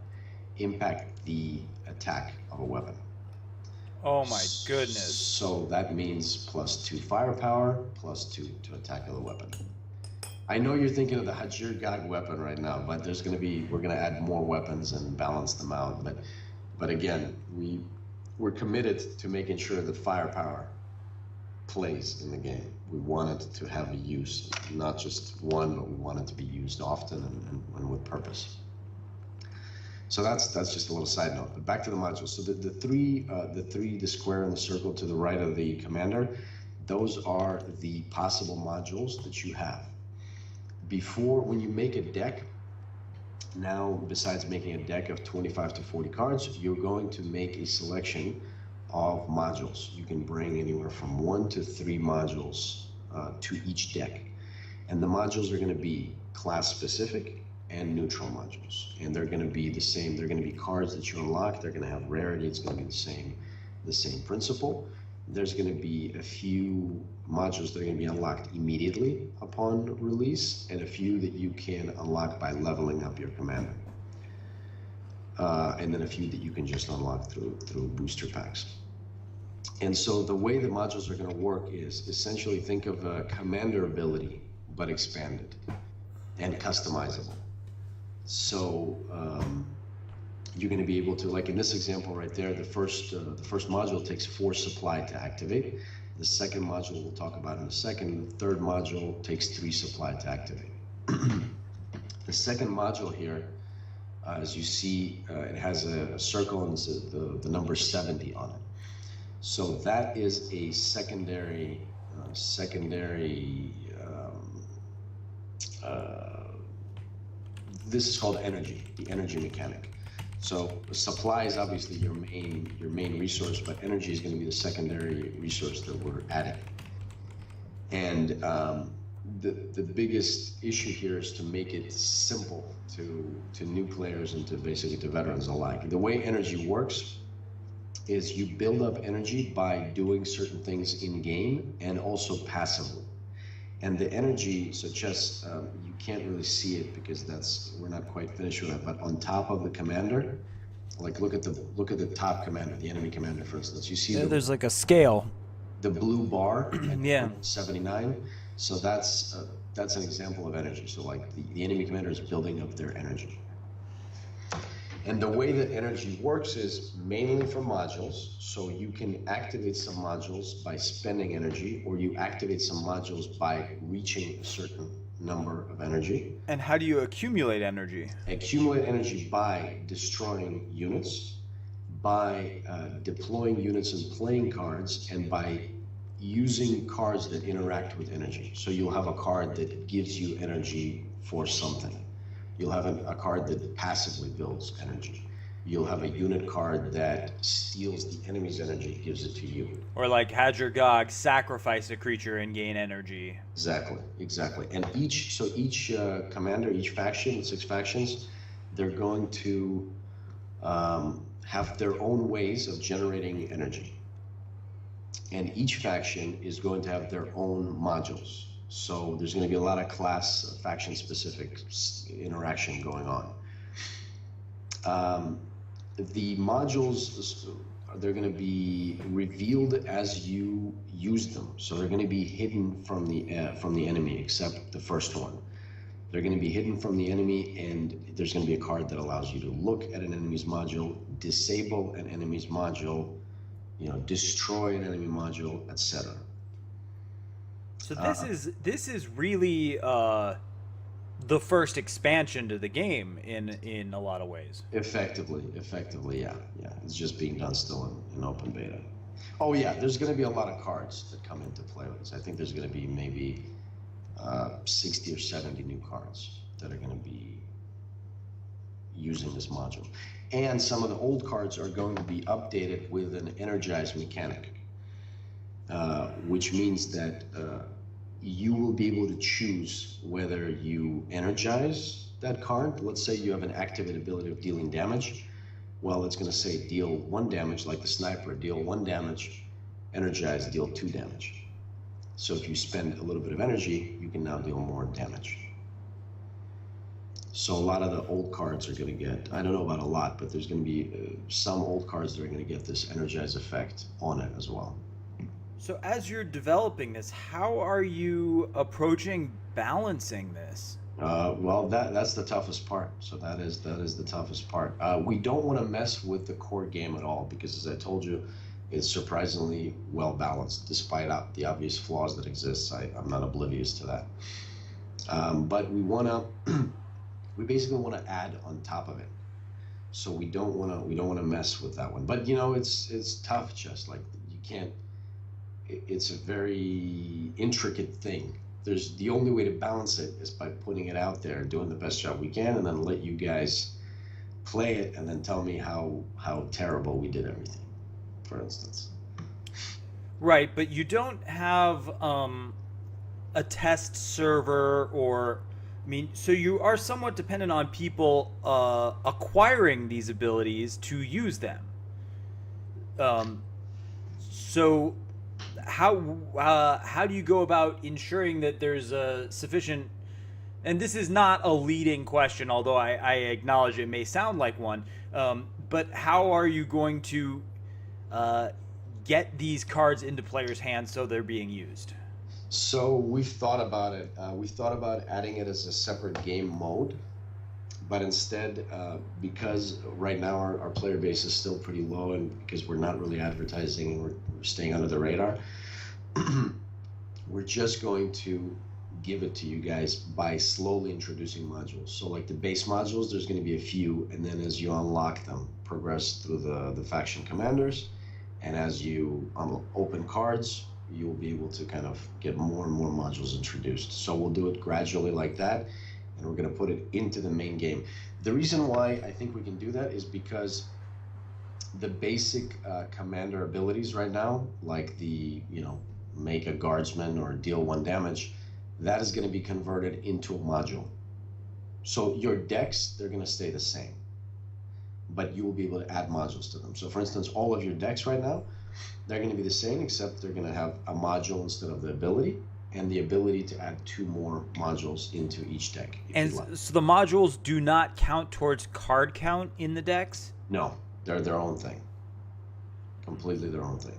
impact the attack of a weapon. Oh my goodness. So that means +2 firepower, +2 to attack of the weapon. I know you're thinking of the Hajir Gag weapon right now, but we're gonna add more weapons and balance them out. But again, we're committed to making sure that firepower plays in the game. We want it to have a use, not just one, but we want it to be used often and with purpose. So that's just a little side note. But back to the modules. So the square and the circle to the right of the commander, those are the possible modules that you have. Before, when you make a deck, now besides making a deck of 25 to 40 cards, you're going to make a selection of modules. You can bring anywhere from 1 to 3 modules to each deck. And the modules are going to be class specific and neutral modules. And they're going to be the same. They're going to be cards that you unlock. They're going to have rarity. It's going to be the same principle. There's going to be a few modules that are going to be unlocked immediately upon release, and a few that you can unlock by leveling up your commander. And then a few that you can just unlock through booster packs. And so the way the modules are going to work is essentially think of a commander ability, but expanded and customizable. So you're going to be able to, like in this example right there, the first module takes 4 supply to activate. The second module we'll talk about in a second. The third module takes 3 supply to activate. The second module here, as you see, it has a circle and the number 70 on it. So that is a secondary this is called energy, the energy mechanic. So supply is obviously your main resource, but energy is going to be the secondary resource that we're adding. And the biggest issue here is to make it simple to new players and to basically to veterans alike. The way energy works is you build up energy by doing certain things in game and also passively. And the energy, so just you can't really see it because we're not quite finished with that. But on top of the commander, like look at the top commander, the enemy commander, for instance. You see there's like a scale. The blue bar at Yeah. 79. So that's an example of energy. So like the enemy commander is building up their energy. And the way that energy works is mainly from modules. So you can activate some modules by spending energy, or you activate some modules by reaching a certain number of energy. And how do you accumulate energy? Accumulate energy by destroying units, by deploying units and playing cards, and by using cards that interact with energy. So you'll have a card that gives you energy for something. You'll have a card that passively builds energy. You'll have a unit card that steals the enemy's energy, gives it to you. Or like Hadger Gog, sacrifice a creature and gain energy. Exactly. And each commander, each faction, 6 factions, they're going to have their own ways of generating energy. And each faction is going to have their own modules. So there's going to be a lot of class faction-specific interaction going on. The modules, they're going to be revealed as you use them. So they're going to be hidden from the enemy, except the first one. They're going to be hidden from the enemy, and there's going to be a card that allows you to look at an enemy's module, disable an enemy's module, destroy an enemy module, etc. So this is really the first expansion to the game in a lot of ways. Effectively, yeah. It's just being done still in open beta. Oh yeah, there's going to be a lot of cards that come into play with this. I think there's going to be maybe 60 or 70 new cards that are going to be using this module. And some of the old cards are going to be updated with an energized mechanic, which means that you will be able to choose whether you energize that card. Let's say you have an activated ability of dealing damage. Well, it's going to say deal 1 damage, like the sniper, deal 1 damage, energize, deal 2 damage. So if you spend a little bit of energy, you can now deal more damage. So a lot of the old cards are going to get, I don't know about a lot, but there's going to be some old cards that are going to get this energize effect on it as well. So as you're developing this, how are you approaching balancing this? Well, that's the toughest part. So that is the toughest part. We don't want to mess with the core game at all because, as I told you, it's surprisingly well balanced, despite the obvious flaws that exist. I'm not oblivious to that. But we basically want to add on top of it. So we don't want to mess with that one. But it's tough. Just like you can't. It's a very intricate thing. The only way to balance it is by putting it out there, doing the best job we can, and then let you guys play it, and then tell me how terrible we did everything, for instance. Right, but you don't have a test server, or I mean, so you are somewhat dependent on people acquiring these abilities to use them. So how do you go about ensuring that there's a sufficient, and this is not a leading question, although I acknowledge it may sound like one, but how are you going to get these cards into players' hands so they're being used? So we've thought about it. We thought about adding it as a separate game mode, but instead, because right now our player base is still pretty low, and because we're not really advertising and we're staying under the radar, we're just going to give it to you guys by slowly introducing modules. So like the base modules, there's going to be a few, and then as you unlock them, progress through the faction commanders, and as you open cards, you'll be able to kind of get more and more modules introduced. So we'll do it gradually like that, and we're going to put it into the main game. The reason why I think we can do that is because the basic commander abilities right now, like the, make a guardsman or deal 1 damage, that is going to be converted into a module. So your decks, they're going to stay the same, but you will be able to add modules to them. So for instance, all of your decks right now, they're going to be the same, except they're going to have a module instead of the ability, and the ability to add 2 more modules into each deck. And so the modules do not count towards card count in the decks? No, they're their own thing. Completely their own thing.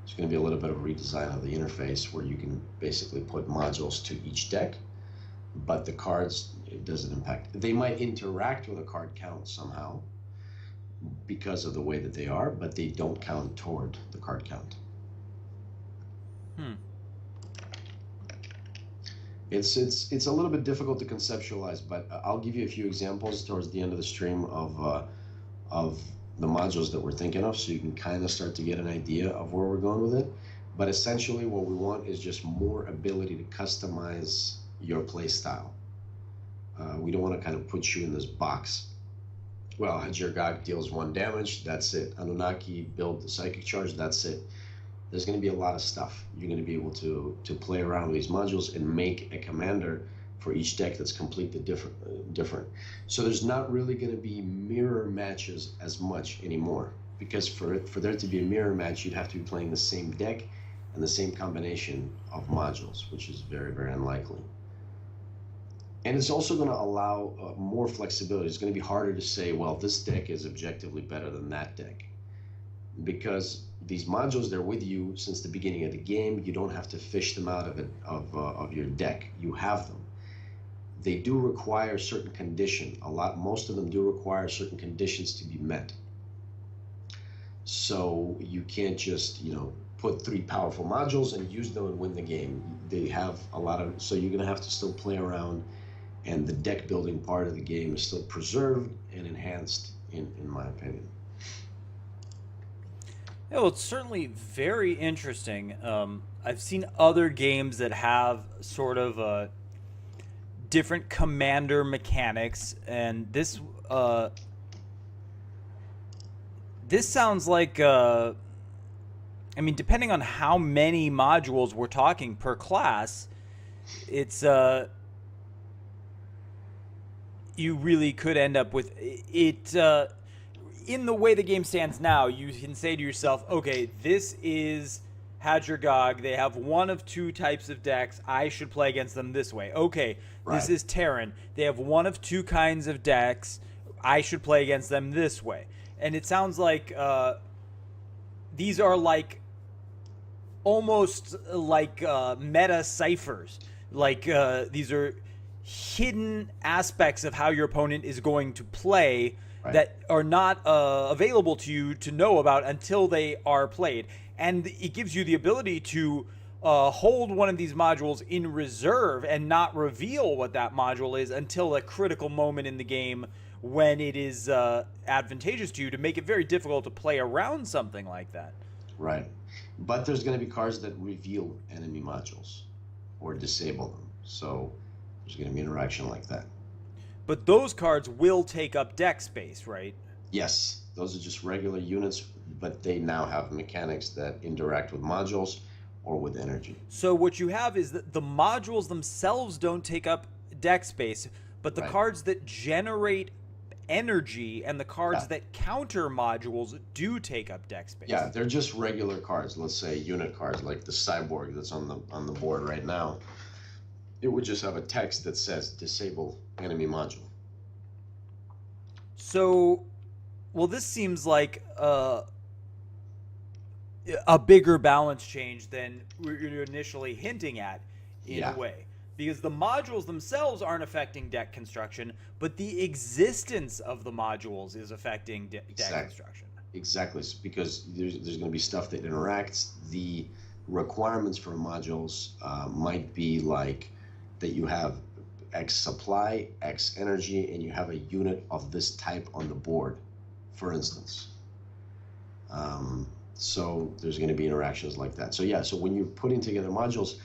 There's going to be a little bit of redesign of the interface where you can basically put modules to each deck, but the cards, it doesn't impact. They might interact with a card count somehow because of the way that they are, but they don't count toward the card count. It's a little bit difficult to conceptualize, but I'll give you a few examples towards the end of the stream of the modules that we're thinking of, so you can kind of start to get an idea of where we're going with it. But essentially what we want is just more ability to customize your play style. We don't want to kind of put you in this box. Well, Hajergog deals 1 damage, that's it. Anunnaki build the psychic charge, that's it. There's going to be a lot of stuff. You're going to be able to play around with these modules and make a commander for each deck that's completely different. So there's not really going to be mirror matches as much anymore, because for there to be a mirror match, you'd have to be playing the same deck and the same combination of modules, which is very, very unlikely. And it's also going to allow more flexibility. It's going to be harder to say, well, this deck is objectively better than that deck, because these modules, they're with you since the beginning of the game. You don't have to fish them out of your deck. You have them. They do require certain condition. Most of them do require certain conditions to be met. So you can't just, put 3 powerful modules and use them and win the game. They have a lot of, so you're going to have to still play around, and the deck building part of the game is still preserved and enhanced, in my opinion. Yeah, well, it's certainly very interesting. I've seen other games that have sort of different commander mechanics, and this sounds like I mean, depending on how many modules we're talking per class, it's you really could end up with it. In the way the game stands now, you can say to yourself, okay, this is Hadgergog. They have one of two types of decks. I should play against them this way. Okay, this Right. is Terran. They have one of two kinds of decks. I should play against them this way. And it sounds like these are like almost like meta ciphers. Like these are hidden aspects of how your opponent is going to play Right. that are not available to you to know about until they are played. And it gives you the ability to hold one of these modules in reserve and not reveal what that module is until a critical moment in the game when it is advantageous to you, to make it very difficult to play around something like that. Right. But there's going to be cards that reveal enemy modules or disable them. So there's going to be interaction like that. But those cards will take up deck space, right? Yes, those are just regular units, but they now have mechanics that interact with modules or with energy. So what you have is that the modules themselves don't take up deck space, but the Right. cards that generate energy and the cards Yeah. that counter modules do take up deck Yeah, space. they're just regular cards. Let's say unit cards like the cyborg that's on the board right now. It would just have a text that says disable enemy module. So, well, this seems like a bigger balance change than you're initially hinting at, in a Yeah. way, because the modules themselves aren't affecting deck construction, but the existence of the modules is affecting deck Exactly. construction. Exactly, because there's going to be stuff that interacts. The requirements for modules might be like that you have X supply, X energy, and you have a unit of this type on the board, for instance. So there's going to be interactions like that. So yeah, so when you're putting together modules,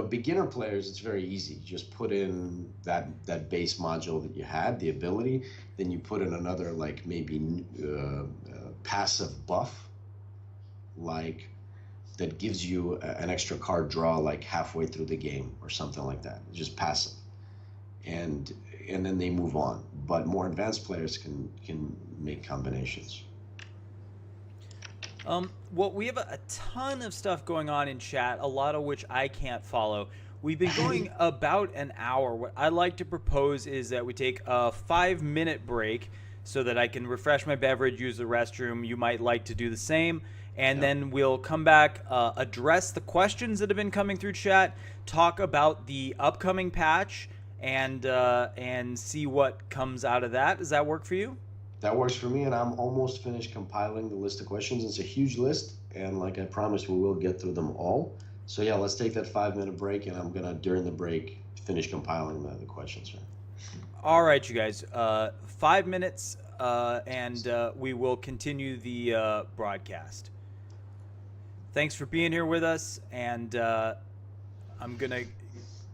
beginner players, it's very easy. You just put in that base module that you had, the ability, then you put in another like maybe passive buff, like that gives you an extra card draw like halfway through the game or something like that. Just passive, and and then they move on. But more advanced players can make combinations. Well, we have a ton of stuff going on in chat, a lot of which I can't follow. We've been going about an hour. What I like to propose is that we take a 5-minute break so that I can refresh my beverage, use the restroom. You might like to do the same. And Yeah. then we'll come back, address the questions that have been coming through chat, talk about the upcoming patch, and see what comes out of that. Does that work for you? That works for me, and I'm almost finished compiling the list of questions. It's a huge list, and like I promised, we will get through them all. So yeah, let's take that 5-minute break, and I'm gonna during the break finish compiling the questions here. All right, you guys. 5 minutes, and we will continue the broadcast. Thanks for being here with us, and I'm gonna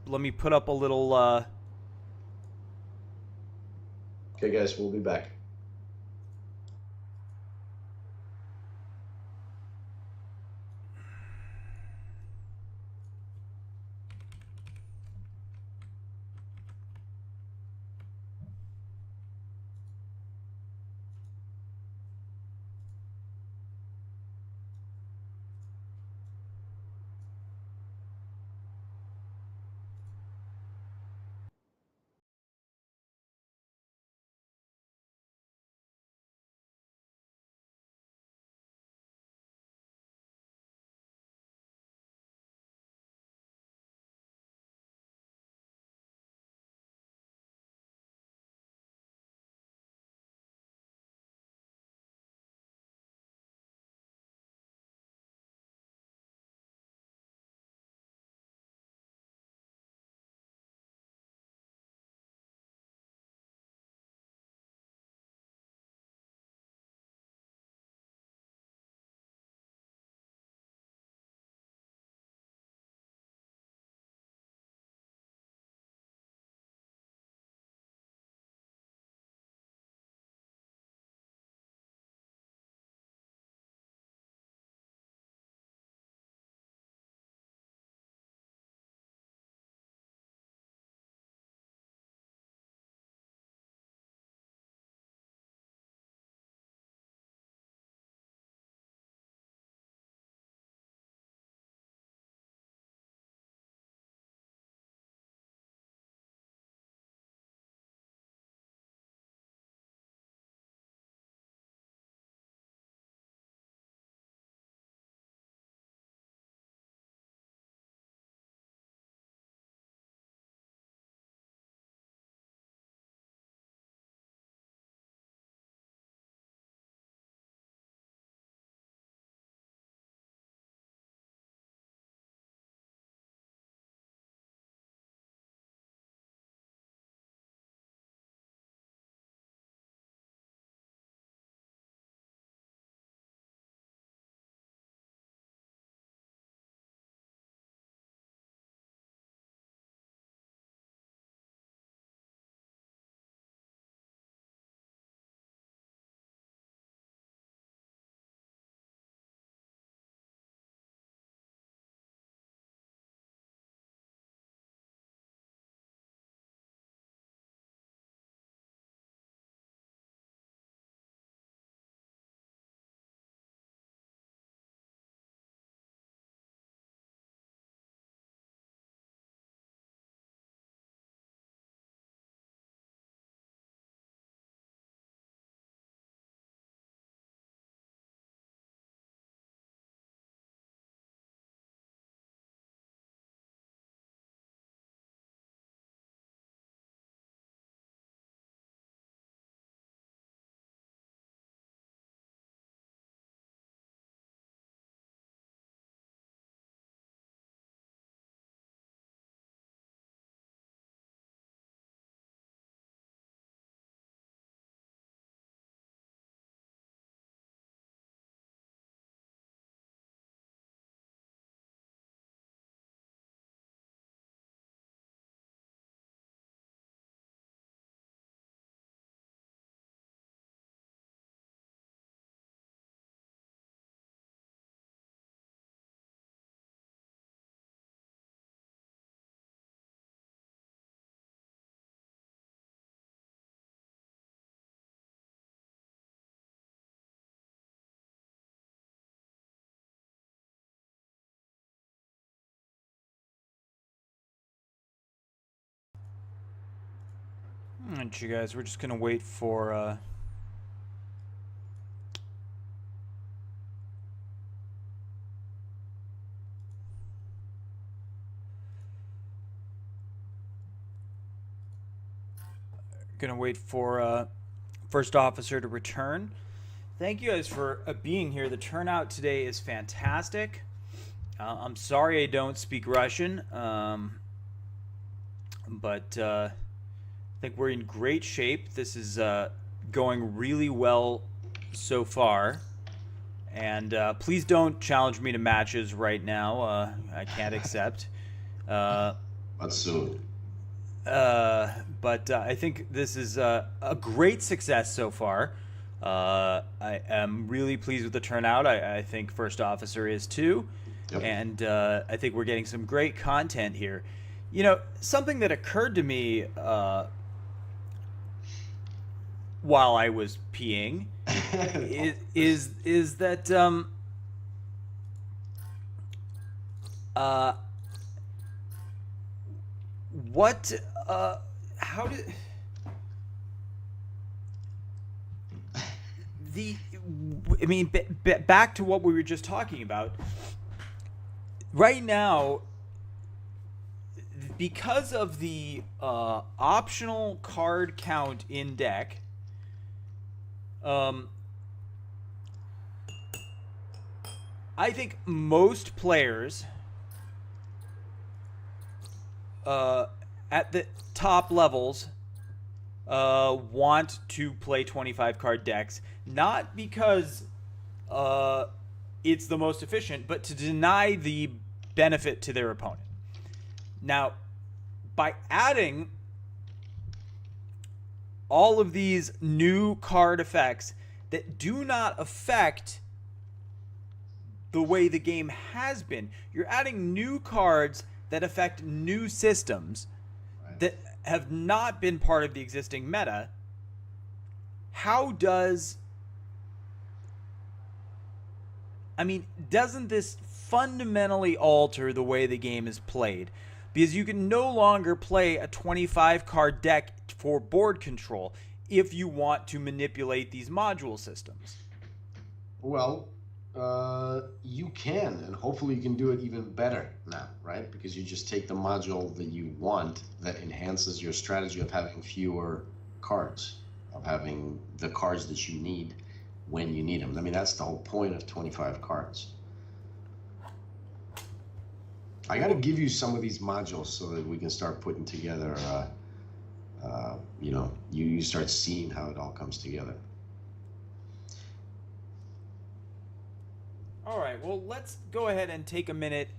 let me put up a little. Okay, guys, we'll be back. Alright, you guys, we're just gonna wait for first officer to return. Thank you guys for being here. The turnout today is fantastic. I'm sorry I don't speak Russian, but I think we're in great shape. This is going really well so far. And please don't challenge me to matches right now. I can't accept. But soon. But I think this is a great success so far. I am really pleased with the turnout. I think First Officer is too. Yep. And I think we're getting some great content here. You know, something that occurred to me while I was peeing is that what how did the I mean back to what we were just talking about right now, because of the optional card count in deck, I think most players at the top levels want to play 25 card decks, not because it's the most efficient, but to deny the benefit to their opponent. Now, by adding all of these new card effects that do not affect the way the game has been, you're adding new cards that affect new systems that have not been part of the existing meta. How does... I mean, doesn't this fundamentally alter the way the game is played? Because you can no longer play a 25 card deck for board control if you want to manipulate these module systems. Well, you can, and hopefully you can do it even better now, right? Because you just take the module that you want that enhances your strategy of having fewer cards, of having the cards that you need when you need them. I mean, that's the whole point of 25 cards. I got to give you some of these modules so that we can start putting together, you know, you start seeing how it all comes together. All right, well, let's go ahead and take a minute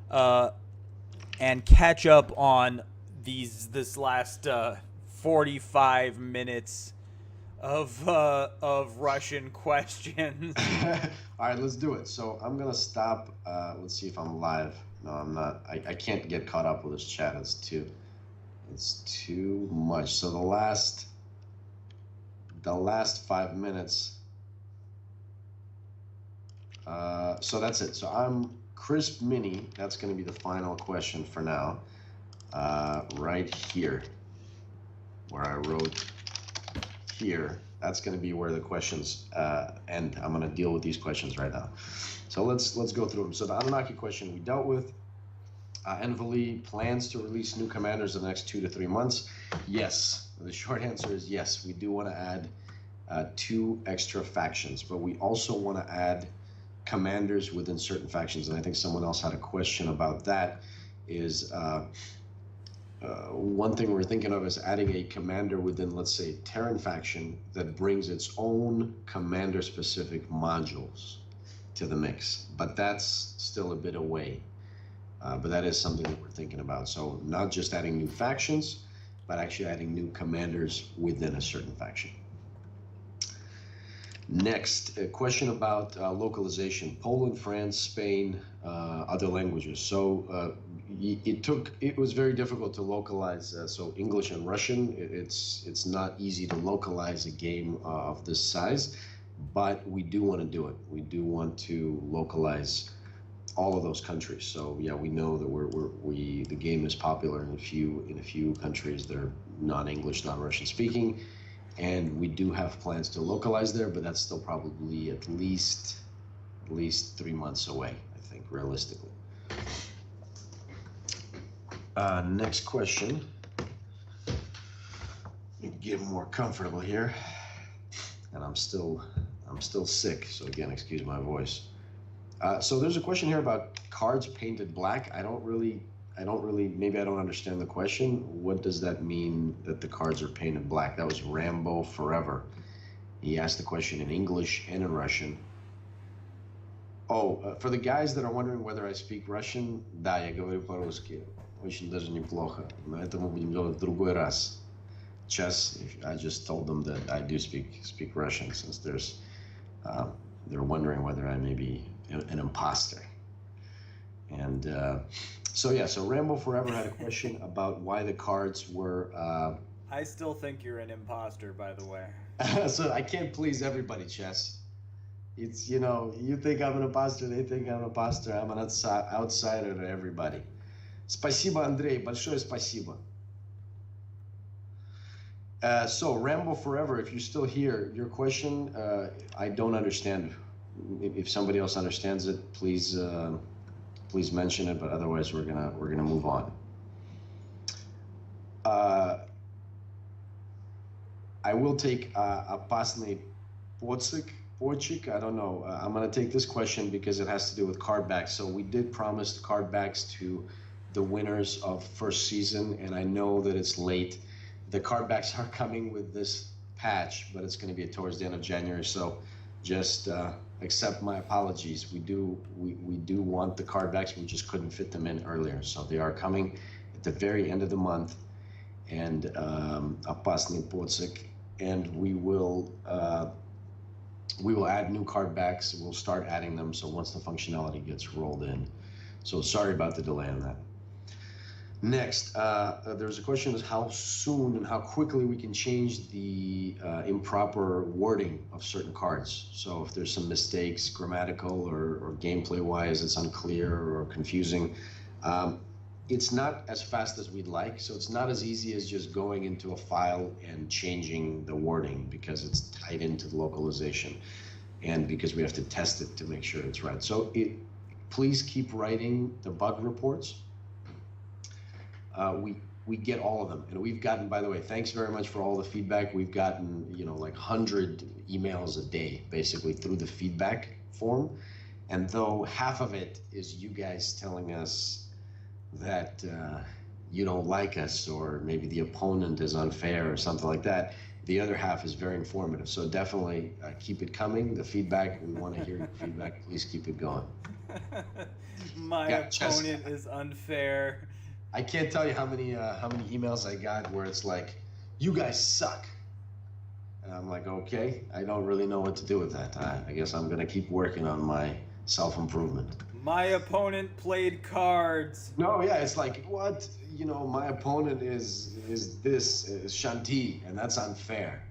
and catch up on this last 45 minutes of Russian questions. All right, let's do it. So I'm gonna stop. Let's see if I'm live. No, I'm not. I can't get caught up with this chat. It's too much. So the last 5 minutes. So that's it. So I'm Crisp Mini. That's going to be the final question for now. Right here, where I wrote here. That's going to be where the questions end. I'm going to deal with these questions right now. So let's go through them. So the Anunnaki question we dealt with. Enveli plans to release new commanders in the next 2 to 3 months. Yes. The short answer is yes. We do want to add 2 extra factions, but we also want to add commanders within certain factions. And I think someone else had a question about that. Is one thing we're thinking of is adding a commander within, let's say, Terran faction that brings its own commander-specific modules to the mix. But that's still a bit away. But that is something that we're thinking about. So not just adding new factions, but actually adding new commanders within a certain faction. Next, a question about localization. Poland, France, Spain, other languages. So it was very difficult to localize. So English and Russian, it's not easy to localize a game of this size, but we do want to do it. We do want to localize all of those countries. So yeah, we know that the game is popular in a few countries that are non-English, non-Russian speaking, and we do have plans to localize there, but that's still probably at least 3 months away, I think, realistically. Next question. Get more comfortable here, and I'm still sick, so again, excuse my voice. So there's a question here about cards painted black. I don't really, maybe I don't understand the question. What does that mean that the cards are painted black? That was Rambo Forever. He asked the question in English and in Russian. Oh, for the guys that are wondering whether I speak Russian, да, я говорю по-русски. Очень даже неплохо. Но это мы будем делать в другой раз. I just told them that I do speak Russian, since they're wondering whether I may be an imposter. And so Rambo Forever had a question about why the cards were. I still think you're an imposter, by the way. So I can't please everybody, Chess. It's, you think I'm an imposter, they think I'm an imposter. I'm an outsider to everybody. Спасибо, Андрей, большое спасибо. So Rambo Forever, if you're still here, your question, I don't understand. If somebody else understands it, please mention it. But otherwise, we're gonna move on. I will take опасный почек. I don't know. I'm gonna take this question because it has to do with card backs. So we did promise card backs to the winners of first season, and I know that it's late. The card backs are coming with this patch, but it's going to be towards the end of January. So just accept my apologies. We do want the card backs. We just couldn't fit them in earlier. So they are coming at the very end of the month. And опасный почек. And we will add new card backs. We'll start adding them. So once the functionality gets rolled in. So sorry about the delay on that. Next, there's a question of how soon and how quickly we can change the improper wording of certain cards. So if there's some mistakes, grammatical or gameplay-wise, it's unclear or confusing. It's not as fast as we'd like, so it's not as easy as just going into a file and changing the wording, because it's tied into the localization and because we have to test it to make sure it's right. So please keep writing the bug reports. We get all of them, and we've gotten, by the way, thanks very much for all the feedback. We've gotten, like 100 emails a day, basically, through the feedback form. And though half of it is you guys telling us that you don't like us, or maybe the opponent is unfair or something like that, the other half is very informative. So definitely keep it coming. The feedback, we want to hear your feedback. Please keep it going. My opponent is unfair. I can't tell you how many emails I got where it's like, you guys suck. And I'm like, okay, I don't really know what to do with that. I guess I'm going to keep working on my self-improvement. My opponent played cards. No, yeah, it's like, what? My opponent is Shanti, and that's unfair.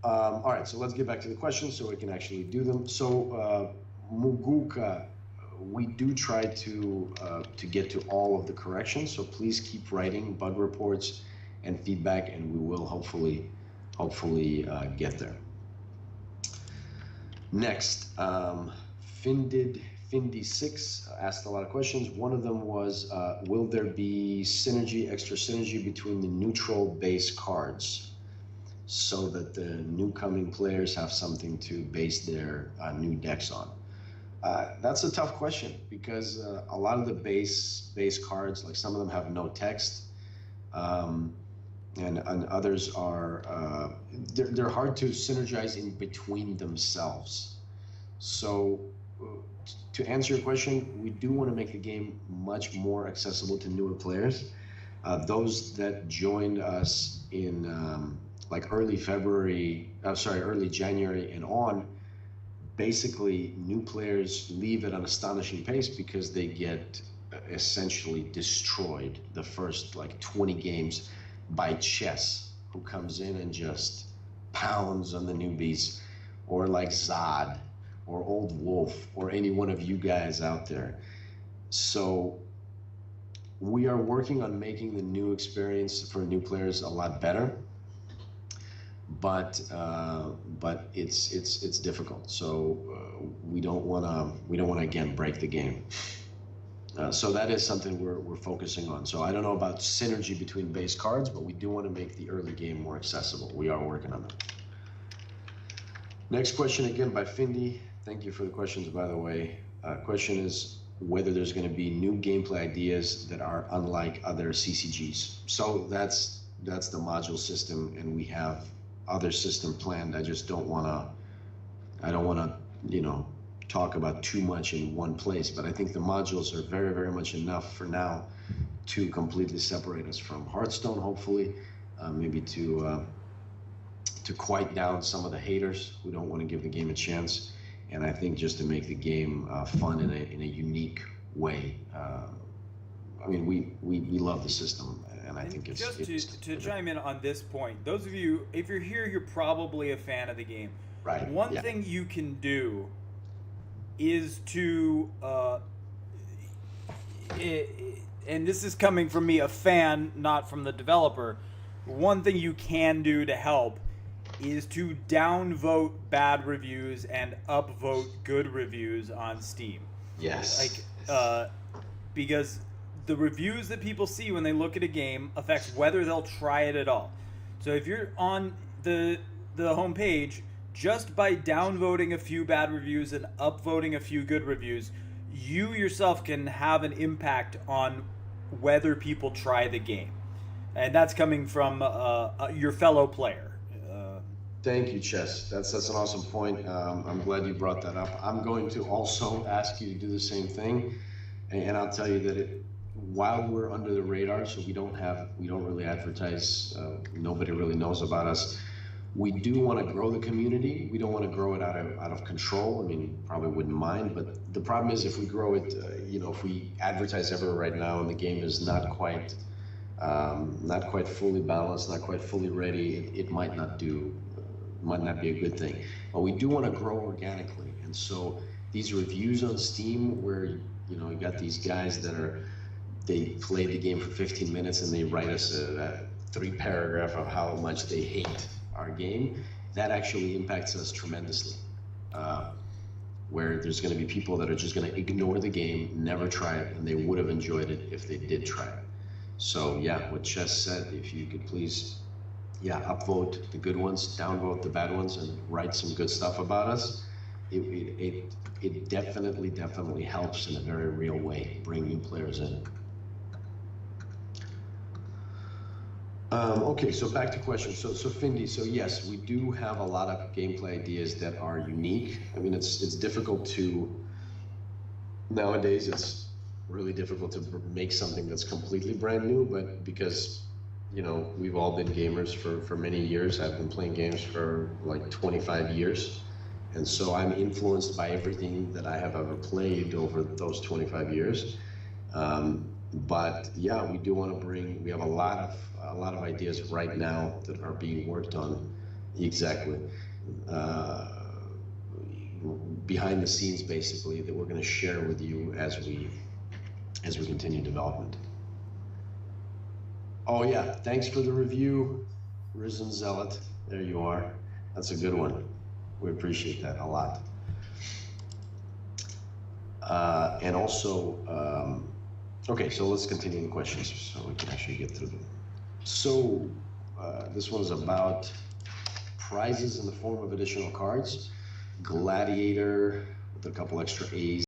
All right, so let's get back to the questions so we can actually do them. So Muguka, we do try to get to all of the corrections, so please keep writing bug reports and feedback, and we will hopefully get there. Next, Findy6 asked a lot of questions. One of them was, will there be extra synergy between the neutral base cards so that the new coming players have something to base their new decks on? That's a tough question, because a lot of the base cards, like some of them have no text, and others are they're hard to synergize in between themselves. So to answer your question, we do want to make the game much more accessible to newer players. Those that joined us in like early January and on, basically new players leave at an astonishing pace because they get essentially destroyed the first like 20 games by Chess, who comes in and just pounds on the newbies, or like Zod, or Old Wolf or any one of you guys out there. So we are working on making the new experience for new players a lot better, but it's difficult. So we don't want to again break the game. So that is something we're focusing on. So I don't know about synergy between base cards, but we do want to make the early game more accessible. We are working on that. Next question again by Findy. Thank you for the questions, by the way. Question is whether there's going to be new gameplay ideas that are unlike other CCGs. So that's the module system, and we have other system planned. I don't want to, talk about too much in one place, but I think the modules are very, very much enough for now to completely separate us from Hearthstone, hopefully, maybe to quiet down some of the haters who don't want to give the game a chance, and I think just to make the game fun in a unique way. I mean, we love the system, and I think to chime in on this point, those of you, if you're here, you're probably a fan of the game. Right. One Yeah. thing you can do is to, and this is coming from me, a fan, not from the developer. One thing you can do to help is to downvote bad reviews and upvote good reviews on Steam. Yes. Because the reviews that people see when they look at a game affects whether they'll try it at all. So if you're on the homepage, just by downvoting a few bad reviews and upvoting a few good reviews, you yourself can have an impact on whether people try the game. And that's coming from your fellow player. Thank you, Chess. That's an awesome point. I'm glad you brought that up. I'm going to also ask you to do the same thing, and I'll tell you that while we're under the radar, so we don't really advertise. Nobody really knows about us. We do want to grow the community. We don't want to grow it out of control. I mean, probably wouldn't mind, but the problem is if we grow it, if we advertise everywhere right now and the game is not quite fully balanced, not quite fully ready, it might not be a good thing. But we do want to grow organically, and so these reviews on Steam, where you got these guys they play the game for 15 minutes and they write us a 3-paragraph of how much they hate our game, that actually impacts us tremendously. Where there's going to be people that are just going to ignore the game, never try it, and they would have enjoyed it if they did try it. So yeah, what Chess said, if you could please, upvote the good ones, downvote the bad ones, and write some good stuff about us. It definitely helps in a very real way, bring new players in. Okay, so back to questions. So Findy, so yes, we do have a lot of gameplay ideas that are unique. I mean, it's difficult nowadays it's really difficult to make something that's completely brand new, but because, we've all been gamers for many years. I've been playing games for like 25 years. And so I'm influenced by everything that I have ever played over those 25 years. But yeah, we do want to we have a lot of ideas right now that are being worked on, exactly, behind the scenes basically, that we're going to share with you as we continue development. Oh yeah, thanks for the review, Risen Zealot. There you are. That's a good one. We appreciate that a lot. And also, okay, so let's continue the questions so we can actually get through them. So this one is about prizes in the form of additional cards. Gladiator with a couple extra A's.